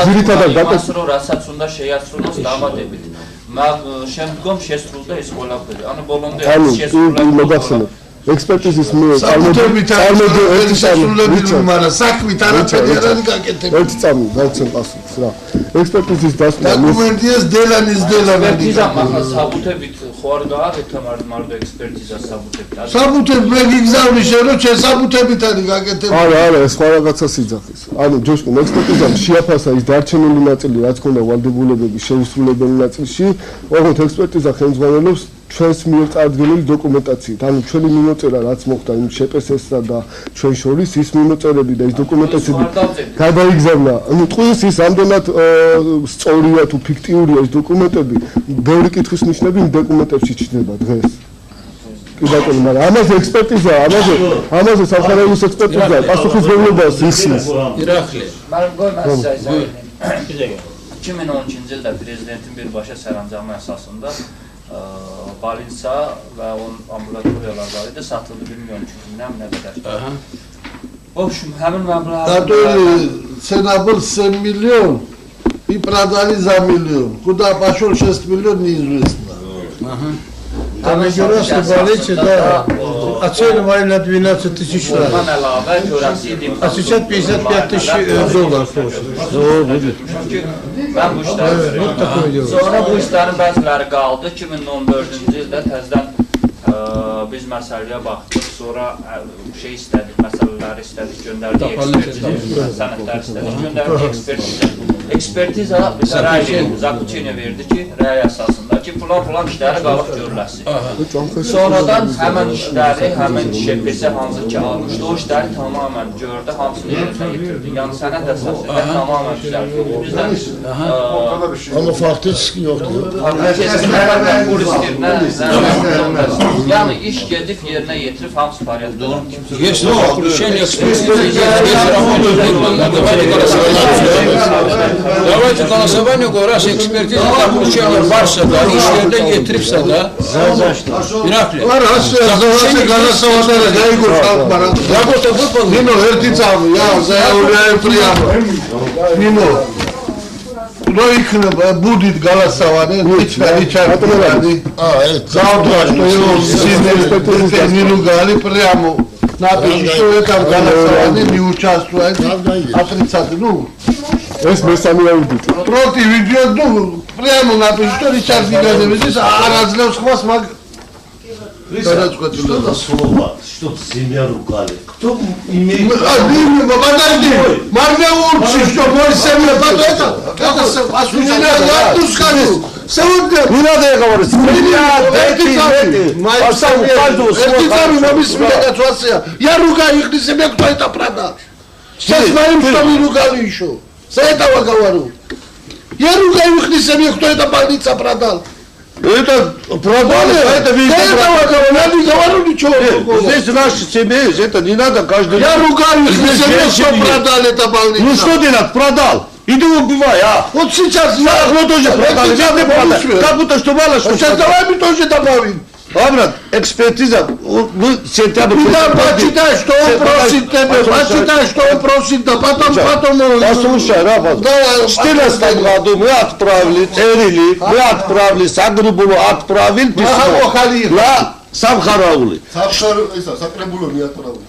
ძირითადად დაკეთებას რო რასაც უნდა შეასრულოს დამატებით. შემდგომ შესრულდა ეს ყველაფერი. ანუ ბოლომდე შესრულდა. მოგახსენებთ. ექსპერტიზის მიერ მაგრამ საქმით არაფერი არ არის გაკეთებული. ერთი წამი დავცემ პასუხს რა. ექსპერტიზის დასკვნა დოკუმენტია დელანის ექსპერტიზა ახლა საბუთებით ხო არ გააკეთა მარტო ექსპერტიზას საბუთებით. საბუთები მე გიგზავნი შენ რომ შენ საბუთებით არის გაკეთებული. არა, ეს სხვა რაღაცას იძახის. ანუ ჯოშკო ექსპერტიზამ შეაფასა ის დარჩენილი ნაწილი, რაც ქონდა ვალდებულებების შეუსრულებელი ნაწილში, ოღონდ ექსპერტიზა ხელმძღვანელობს ჩვენს მიერ წარდგენილი დოკუმენტაციით. ანუ ჩვენი მიმოწერა რაც მოხდა იმ შპს-სა და ჩვენ შორის ის მიმოწერები და ის დოკუმენტაციები გადაიგზავნა. ანუ ტყუის ის ამდენად სწორია თუ ფიქტიურია ეს დოკუმენტები, ბევრი კითხვის ნიშნები იმ დოკუმენტებში ჩნდება დღეს. კი ბატონო, მაგრამ ამაზე ექსპერტიზა, ამაზე სამხარაულის ექსპერტიზა, პასუხისმგებლობას იხსნის. ირახლი. Чимено он чинзел да президентин бир баша сарамзама асасында Balinsa və onun ambulatoriyalar var idi, satıldı 1 milyon çükümdən nə qədər. В общем, həmin məbləğ... Который цена был 7 миллион и продали за миллион. Куда пошел 6 миллион, неизвестно. Там Герасов Валерьевич, да, оценивали на 12 тысяч рублей. А сейчас 55 тысяч долларов получили. Mən bu işləri... Sonra bu işlərin bəziləri qaldı. 2014-cü ildə təzdən biz məsələyə baxdıq. Sonra şey istədik, məsələləri istədik, göndərdik ekspertizə, sənədlər istədik, göndərdik ekspertizə. Ekspertiza bizə rəy Zakuçinə verdi ki, rəy əsasında ki, filan işləri qalıb görüləsin. Sonradan həmən işləri, həmən şəbkəsə hansı ki almışdı, o işləri tamamən gördü, hamısını yerinə yetirdi. Yəni sənəd əsasında tamamən düzəltdi. Bizdən... Ama faktiski yoktu. Yani iş gedib yerinə yetirib hamısı pariyatda. Если включение Давайте голосование, раз экспертиза получала Барса, да, и işlerden getiripse de. Var aslında голосование, да, Игорь Халкман. Работа выполнена. Нino, вертицам, я заявляю прямо. Нino. Ну იქნება будет голосование, Ричард. Завтра, что его Нину Гали прямо напиши, что это голосование не участвует. Отрицательно. Ну, ეს მესამე აუდიტი. Против идет, ну, прямо напиши, что Ричард Гали аразлев хвост маг. Что за слово? Что семья ругали? Кто имеет... Подожди, Марнеурчи, что мой семья, это я тут скажу. Сегодня... Не надо я говорить. Я ругаю их на себе, кто это продал. Сейчас моим, что мы ругали еще. За этого говорю. Я ругаю их на себе, кто это больница продал. Это продали, это везде. Я не говорю ничего. Здесь наши семьи, это не надо каждый... Я ругаю их на себе, что продали это больница. Ну что ты надо, продал? Иди убивай, а? Вот сейчас я... Мы тоже продали, как будто что мало, что... Сейчас давай мы тоже добавим. Абрат, экспертиза, мы сентябрь... Да, почитай, что он просит тебе, почитай, что он просит, да потом... Послушай, Рафа, в 14 году мы отправили, мы отправили, Сагрибулу отправили письмо на Самхараули. Сакребулу не отправили.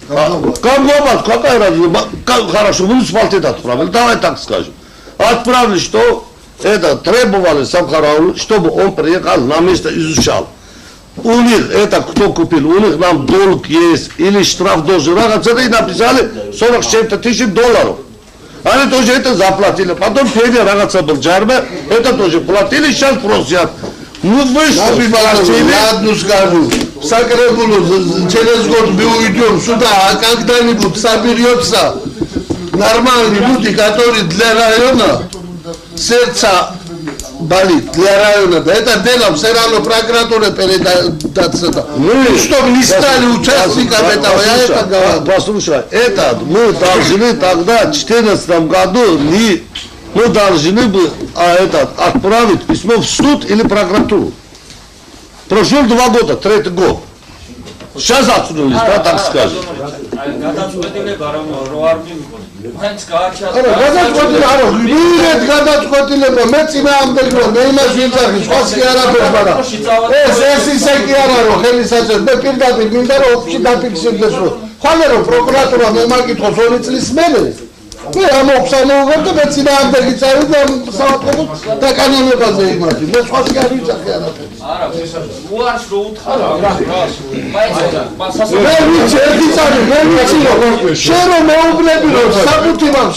Комгоба, какая разница? Хорошо, муниципалитет отправили, давай так скажем. Отправили, что это требовали Самхараули, чтобы он приехал на место изучал. У них это кто купил, у них нам долг есть или штраф должен. Отсюда и написали 40 с чем-то тысяч долларов. Они тоже это заплатили. Потом первый рагаться был Джарме, это тоже платили, сейчас просят. Ну вы что просили? Я одну скажу. Сакребулу через год мы уйдем сюда, а когда-нибудь соберется нормальные люди, которые для района сердца болит для района. Это делом все равно прокуратура передаться. Чтобы не стали участниками этого, я это говорю. Послушай, это мы должны тогда в 2014 году мы должны бы отправить письмо в суд или прокуратуру. Прошел 2 года, 3-й год. Сейчас отсюда, да, так скажем. გადაწყვეტილება მე წინააღმდეგია მე იმას ვიძახი სხვას კი არაფერს მაგრამ ეს ისე კი არა რომ ხელისაწვდომი მე პირდაპირ მინდა რომ ოფისში დაფიქსირდეს რომ ხვალე რომ პროკურატურა მომაკითხოს 2 წლის მერე მე ამოხსენებობ და მე წინააღმდეგი წავიდა საავადმყოფოს დაკანონებაზე იმაში მე სხვას კი არ ვიძახი არაფერს არა უარს რო უთხარა მე ვიცი ერთი წამი მე ვიცი რომ შენ რომ მეუბნები რომ საკუთი მამ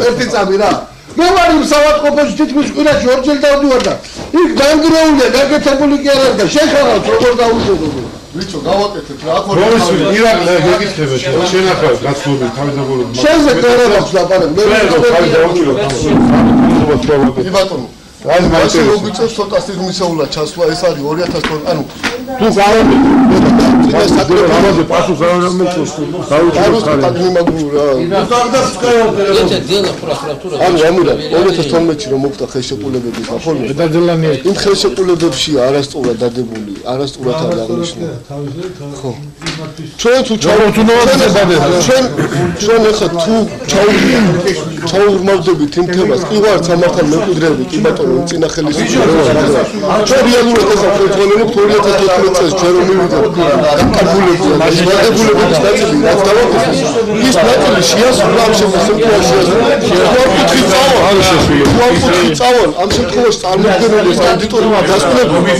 ერთი წამი რა მე ვარ იმ საავადმყოფოში თითქმის კვირაში 2 ჯერ დავდივარ და იქ დანგრეულია გაკეთებული კი არ არის და შენ ხარ როგორ დაუშვებო ვიჩო გავაკეთეთ რა აქ როის ირაკლი გეკითხება შენ ახლა გაცნობი თავისებურად შენზე წერებს ლაპარაკ მე თავი დავუჭირო კი ბატონო აი მაგაზე როგორ ცოტა სიზმისეულად ჩასვლა ეს არის 2000 ტონ ანუ თუ გავამი და საკრებულოზე პასუხს არ მომწონს დაუჭირო ხარ это дело прокуратуры ანუ ამირა 2012-ში რომ მოხდა ხელშეკრულებები ხოლმე დადელანი იმ ხელშეკრულებებში არასწორად დადებული არასწორად არის აღნიშნული ხო ჩვენ თუ ჩვენ ახლა თუ ჩაურმავდებით იმ თემას კი ვარ სამართალ მემკვიდრეები კი ბატონო წინა ხელისუფლება ჩვენ რეალურად ეს პრობლემები 2012 წელს ჩვენ რომ მივიდეთ დაკარგულებული დაგებულების ნაწილი რაც დავაკეთეთ ის ნაწილი შეასრულა ამ შემთხვევაში წავალ ამ შემთხვევაში წარმოქმნილი აუდიტორია დასრულებული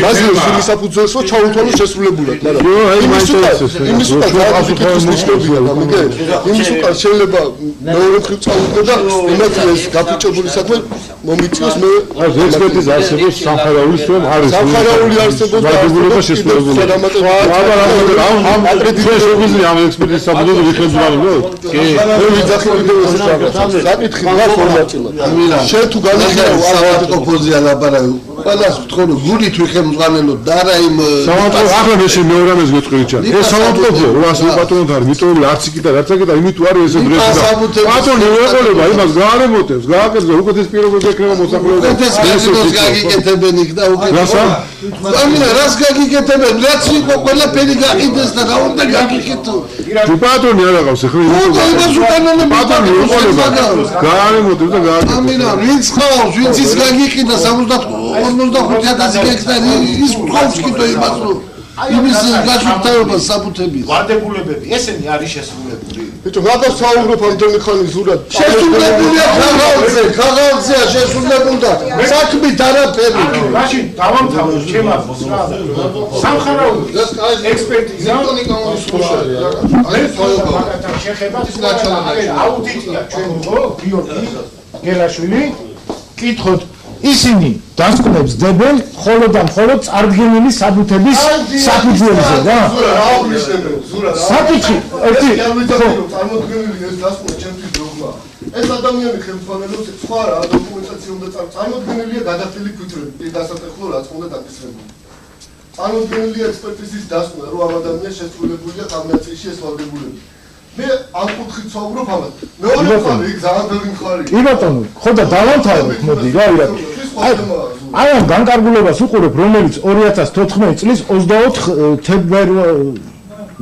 მასზე შევისაფუძვეს რომ ჩაუთვალოს შესრულებულად მაგრამ იმის უკან გაფიქრების ნიშნებია გამიგე იმის უკან შეიძლება მეორე მხრივ წავიდე და იმათ ეს გაფუჭებული საქმე მომიწიოს მე ექსპერტიზა არსებობს სამხარაულის რომ არის სამხარაული არსებობს დადებულება შესრულებული ამ შეგვიძლია ამ ექსპერტიზის საფუძველზე ვიხსენებო კი მე ვიძახი საკითხი რა ფორმატილა შენ თუ განიხილავ საავადმყოფოზე ლაპარაკი ყველას ვთქო რომ გულით ვიხემძღვანელო და არა იმ ახლა მე მეორე ამას გეტყვი ჩა ეს საავადმყოფო რას ბატონო და მიტოვებული არც იქ და რაც აკეთა იმით არ ეს დრესი ბატონი ეყოლება იმას გაარემოტებს გააკეთებს უკეთ ეს პირობები ეკრება მოსახლეობა ეს პირობს გაგიკეთებენ იქ და უკეთ ამინა რას გაგიკეთებენ რაც იყო ყველაფერი გაყიდეს და რა უნდა გაგიკეთო ბატონი არ აღავს ახლა იმას უკანონო ბატონი ეყოლება გაარემოტებს და გააკეთებს ამინა ვინც ხავს ვინც ის გაგიყიდა 55,000 ჰექტარი ის ხავს კიდე იმას რომ იმის გაშუქთავება საბუთები ვარდებულებები ესენი არის შესრულებული ბიჭო მაგას საუბრობ ამდენი ხანი ზურად შესრულებულია ხაღალზეა შესრულებული და საქმით არაფერი მაშინ დავამთავროთ ჩემს სამხარაული ექსპერტიზა შეხება აუდიტია ჩვენ ხო გიორგი გელაშვილი კითხოთ ისინი დასკვნებს დებენ ხოლო და მხოლოდ წარდგენილი საბუთების საფუძველზე რა? საკითხი ერთი წარმოდგენილი ეს დასკვნა ჩემთვის დოგმა. ეს ადამიანი ხელმძღვანელობს სხვა რა დოკუმენტაცია უნდა წარმოდგენილია გადახდილი ქვითრები დასატეხლო რაც უნდა დაკისრებული. წარმოდგენილია ექსპერტიზის დასკვნა რომ ამ ადამიანს შესრულებულია ხამნაწილში ეს ვალდებულება. მე ამ კუთხით საუბრობ ამას. მეორე მხარე იქ ძალიან ბევრი მხარეა. კი ბატონო, ხო და დავამთავროთ მოდი რა ირაკ. აი ამ განკარგულებას უყურებ, რომელიც 2014 წლის 24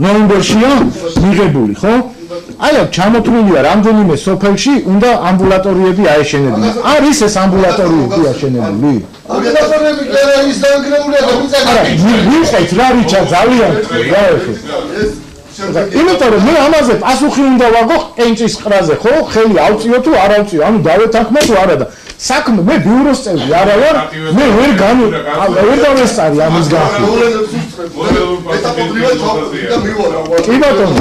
ნოემბერშია მიღებული, ხო? აი აქ ჩამოთვლილია რამდენიმე სოფელში უნდა ამბულატორიები აეშენებინათ. არის ეს ამბულატორიები აშენებული? ამბულატორიები კი არა ის დაანგრეულია და მიწა. არა, მივყეთ რა რიჩა ძალიან რა ეხე. იმიტომ რომ მე ამაზე პასუხი უნდა ვაგო ყენჭის ყრაზე, ხო? ხელი ავწიო თუ არ ავწიო, ანუ დავეთანხმო თუ არა და საქმე მე ბიუროს წევრი არა ვარ, მე ვერ დავესწარი ამის განხილვა. კი ბატონო,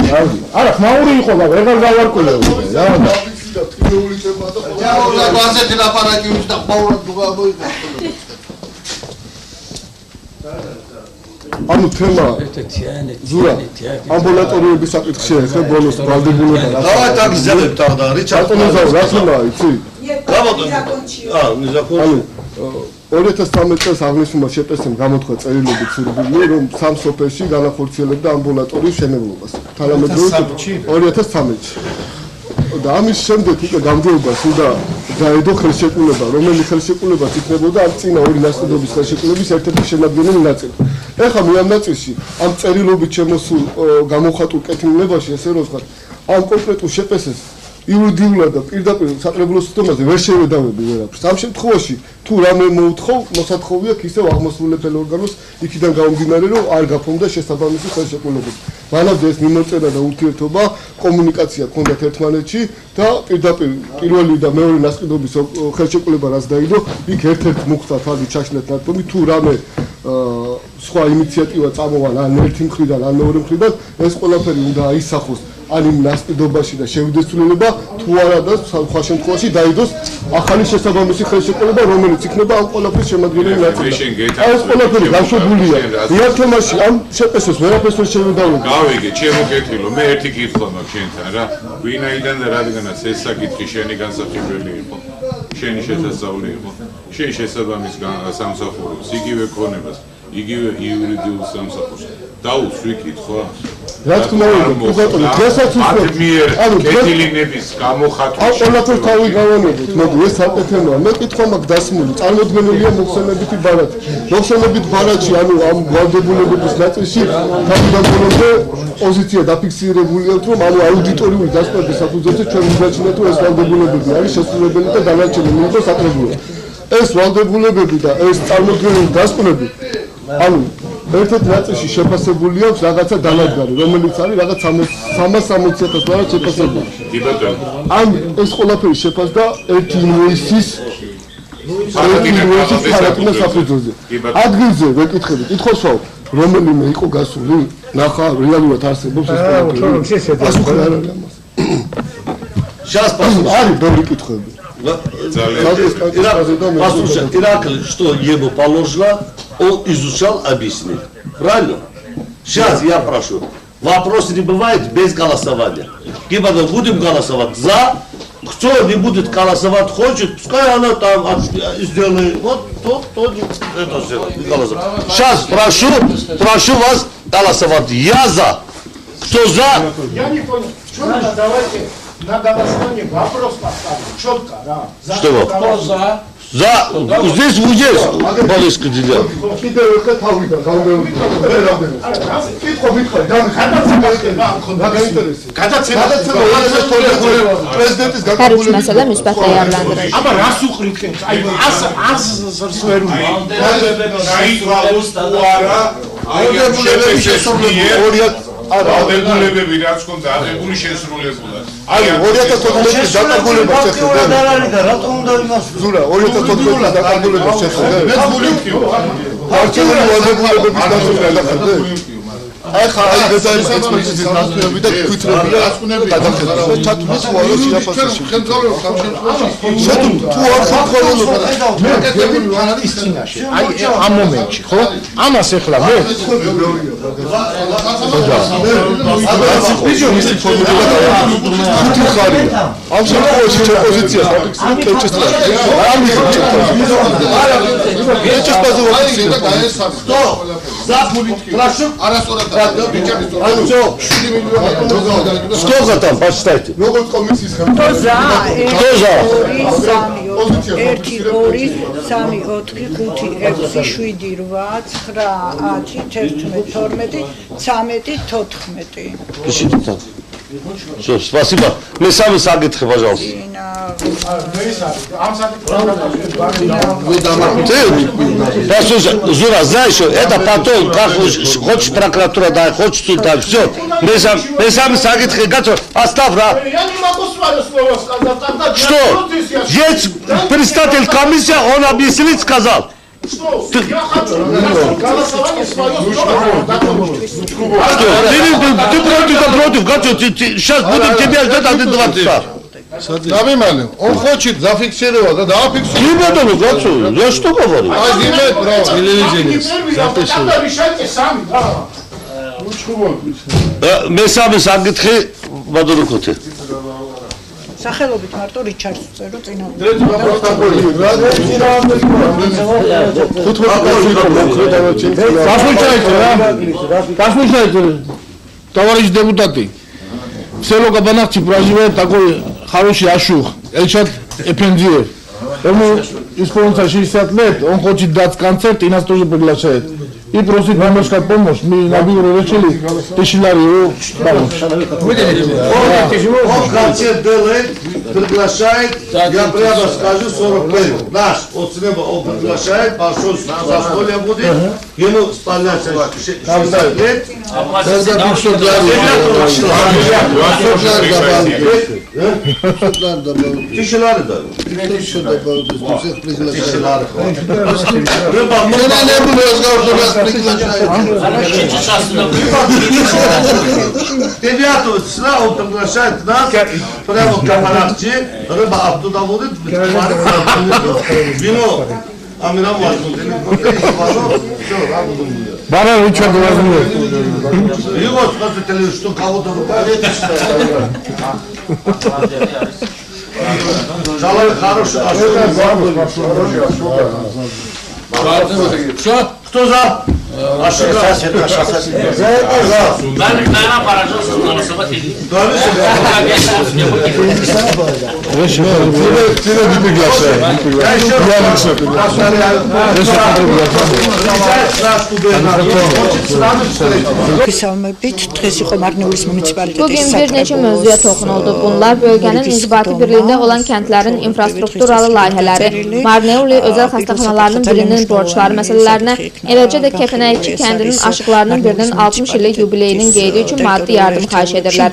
არა, ხმაური იყო და ვეღარ გავარკვიო. რა უნდა? და ასეთი ლაპარაკი უნდა და ხმაურად მოიგო. ანუ თემა ზურა ამბულატორიების საკითხია ხე ბოლოს ვალდებულება რა. დავით აგზელებთ და რიჩარდ რა თქმა იცი? ანუ 2013 წელს აღნიშნულმა შეპესემ გამოთქვა წერილობით სურვილი რომ სამ სოფელში განახორციელებდა ამბულატორიის მშენებლობას. თანამედროვე 2013-ში. და ამის შემდეგ უკვე გამგეობას უნდა დაედო ხელშეკრულება, რომელიც ხელშეკრულებას იქნებოდა ამ წინა ორი ნასყიდობის ხელშეკრულების ერთ-ერთი შემადგენელი ნაწილი. ეხლა მე ამ ნაწილში ამ წერილობით შემოსულ გამოხატულ კეთილნებაში ესე რომ ვთქვათ, ამ კონკრეტულ შეპესეს იურიდიულად და პირდაპირ საკრებულო სისტემაზე ვერ შევედავები ვერაფერს. ამ შემთხვევაში თუ რამე მოუთხოვ, მოსათხოვი აქვს ისევ აღმასრულებელ ორგანოს იქიდან გამომდინარე, რომ არ გაფორმდა შესაბამისი ხელშეკრულება. მანამდე ეს მიმოწერა და ურთიერთობა, კომუნიკაცია ჰქონდათ ერთმანეთში და პირდაპირ პირველი და მეორე ნასყიდობის ხელშეკრულება რაც დაიდო, იქ ერთ-ერთ მოხდა თავი ჩაშლეთ ნათქვამი, თუ რამე სხვა ინიციატივა წამოვალ ან ერთი მხრიდან, ან მეორე მხრიდან, ეს ყველაფერი უნდა აისახოს ან იმ ნასყიდობაში და შევიდეს ცვლილება, თუ არა და სხვა შემთხვევაში დაიდოს ახალი შესაბამისი ხელშეკრულება, რომელიც იქნება ამ ყველაფრის შემადგენელი ნაწილი. აი ეს ყველაფერი გაშვებულია. იართემაში ამ შეპესეს ვერაფერს ვერ შევედავები. გავიგე, ჩემო კეთილო, მე ერთი კითხვა მაქვს შენთან რა. ვინაიდან და რადგანაც ეს საკითხი შენი განსახილველი იყო, შენი შესაძლებელი იყო, შენ შესაბამის სამსახურს, იგივე ქონებას, იგივე იურიდიულ სამსახურს დაუსვი კითხვა. რა თქმა უნდა, ბატონო, დღესაც ანუ კეთილინების გამოხატვა. ამ ყველაფერს თავი გავანებოთ, მოდი ეს საკეთებია. მე კითხვა მაქვს დასმული, წარმოქმნილია მოხსენებითი ბარათი. მოხსენებით ბარათში, ანუ ამ ვალდებულებების ნაწილში თავიდან ბოლომდე პოზიცია დაფიქსირებული აქვს, რომ ანუ აუდიტორიული დასკვნის საფუძველზე ჩვენ ვიძახით, რომ ეს ვალდებულებები არის შესრულებელი და დანარჩენი მიიღოს საკრებულო. ეს ვალდებულებები და ეს წარმოქმნილი დასკვნები, ანუ ერთ-ერთ ნაწილში შეფასებული აქვს რაღაცა დანადგარი, რომელიც არის რაღაც 360,000 ლარად შეფასებული. კი ბატონო. ამ ეს ყველაფერი შეფასდა ერთი ინვოისის ფარატინა საფუძველზე. ადგილზე ვეკითხები, კითხავს ვაო, რომელიმე იყო გასული, ნახა რეალურად არსებობს ეს ყველაფერი. პასუხი არ არის ამას. Сейчас послушай. არის ბევრი კითხვები. Послушай, Ираклий, что ему положено, он изучал, объяснил. Правильно? Сейчас я прошу. Вопрос не бывает без голосования. Либо будем голосовать за, кто не будет голосовать хочет, пускай она там сделает. Вот тот это сделает. Сейчас прошу вас голосовать. Я за. Кто за? Я не понял. Давайте на голосование вопрос поставим. Четко, да. Что вот? Кто за? За. Здесь здесь. Балышка делят. კიდევ ერთხელ თავიდან გამგეობდი. კითხვა მითხარი, პრეზიდენტის გარკვეული მასალა მისბათ რეალანდრე. აბა რას უყრით ხენ? აი ას სერვერი. ვალდებულებები რაც ჰქონდა აღებული შესრულებულად. აი 2014 წლის დაკარგულება შეხედა. რატომ უნდა იმას? ზურა 2014 წლის დაკარგულება შეხედა. მე გულიქიო. არჩეული ვალდებულებების დაცვა დახედე. აი ხა აი დეტალის ექსპერტიზის ნაცნობები და თვითრებია გადახედა. ჩათვლის ყოველ შეაფასებაში. ხელმძღვანელოს ამ შემთხვევაში შეთუ თუ არ ხალხო ის წინაშე. აი ამ მომენტში, ხო? ამას ეხლა მე ბიჭო ის ფორმულირება ხუთი ხარია. ამ შემთხვევაში ჩემ პოზიციას აფიქსირებ კეჭის წრე. არ მიხარ კეჭის პოზიცია. Кто? За. Прошу. Арасурата. ანუ 7 მილიონი Сколько там, посчитайте? როგორც კომისიის Кто за? Кто за? 1, 2, 3, 4, 5, 6, 7, 8, 9, 10, 11, 12, 13, 14. Пишите там. Все, спасибо. Месамы сагитхи, пожалуйста. Послушай, Зура, знаешь, это потом, как хочешь прокуратура, да, хочешь тут, да, все. Месамы сагитхи, готов. Оставь, да. Я не могу свое слово сказать, тогда... Что? Есть представитель комиссии, он объяснить сказал. Что? Я хочу голосование свое слово. Ты против, готов. Сейчас будем тебя ждать 1-2 часа. Нормально. Он хочет зафиксировать, да, зафиксировать. Ребята, готов. Я что говорю? Имеет право. Тогда решайте сами. Месамы сагитхи, вадурукоте. სახელობით მარტო რიჩარდს წერო წინა. Послушайте, товарищ депутаты, в село Кабанахчи проживает такой хороший ашух, Эльшат Эфендиев. Ему исполнится 60 лет, он хочет дать концерт и нас тоже приглашает. И просит немножко помощь. Мы набили решили, тысячелярий его помощь. Он концерт делает, приглашает, я прямо скажу 40 лет. Наш, от неба он приглашает, большой застолье будет, ему исполняется 60 лет. Тогда 500 добавить. Тысячелярий дают. 1000 добавить, всех приглашают. Рыба, мы не будем разговаривать. 9 числа он приглашает нас прямо в Кабанахчи, рыба оттуда будет, вино, а мы нам возьмем, все, работу будет. Баран, вы что говорите? И вот, смотрите, что кого-то руководит. Жалко, хороший, Все? Кто за? Ошибка. За это за. Наверное, поражался голосовать. Тебя не приглашаю. Bugün bir neçə mövzuya toxunuldu. Bunlar bölgənin inzibati birliyində olan kəndlərin infrastrukturalı layihələri, Marneuli özəl xəstəxanalarının birinin borçları məsələlərinə, eləcə də Kəpənəkçi kəndinin aşıqlarının birinin 60 illik yubileyinin qeydi üçün maddi yardım xahiş edirlər.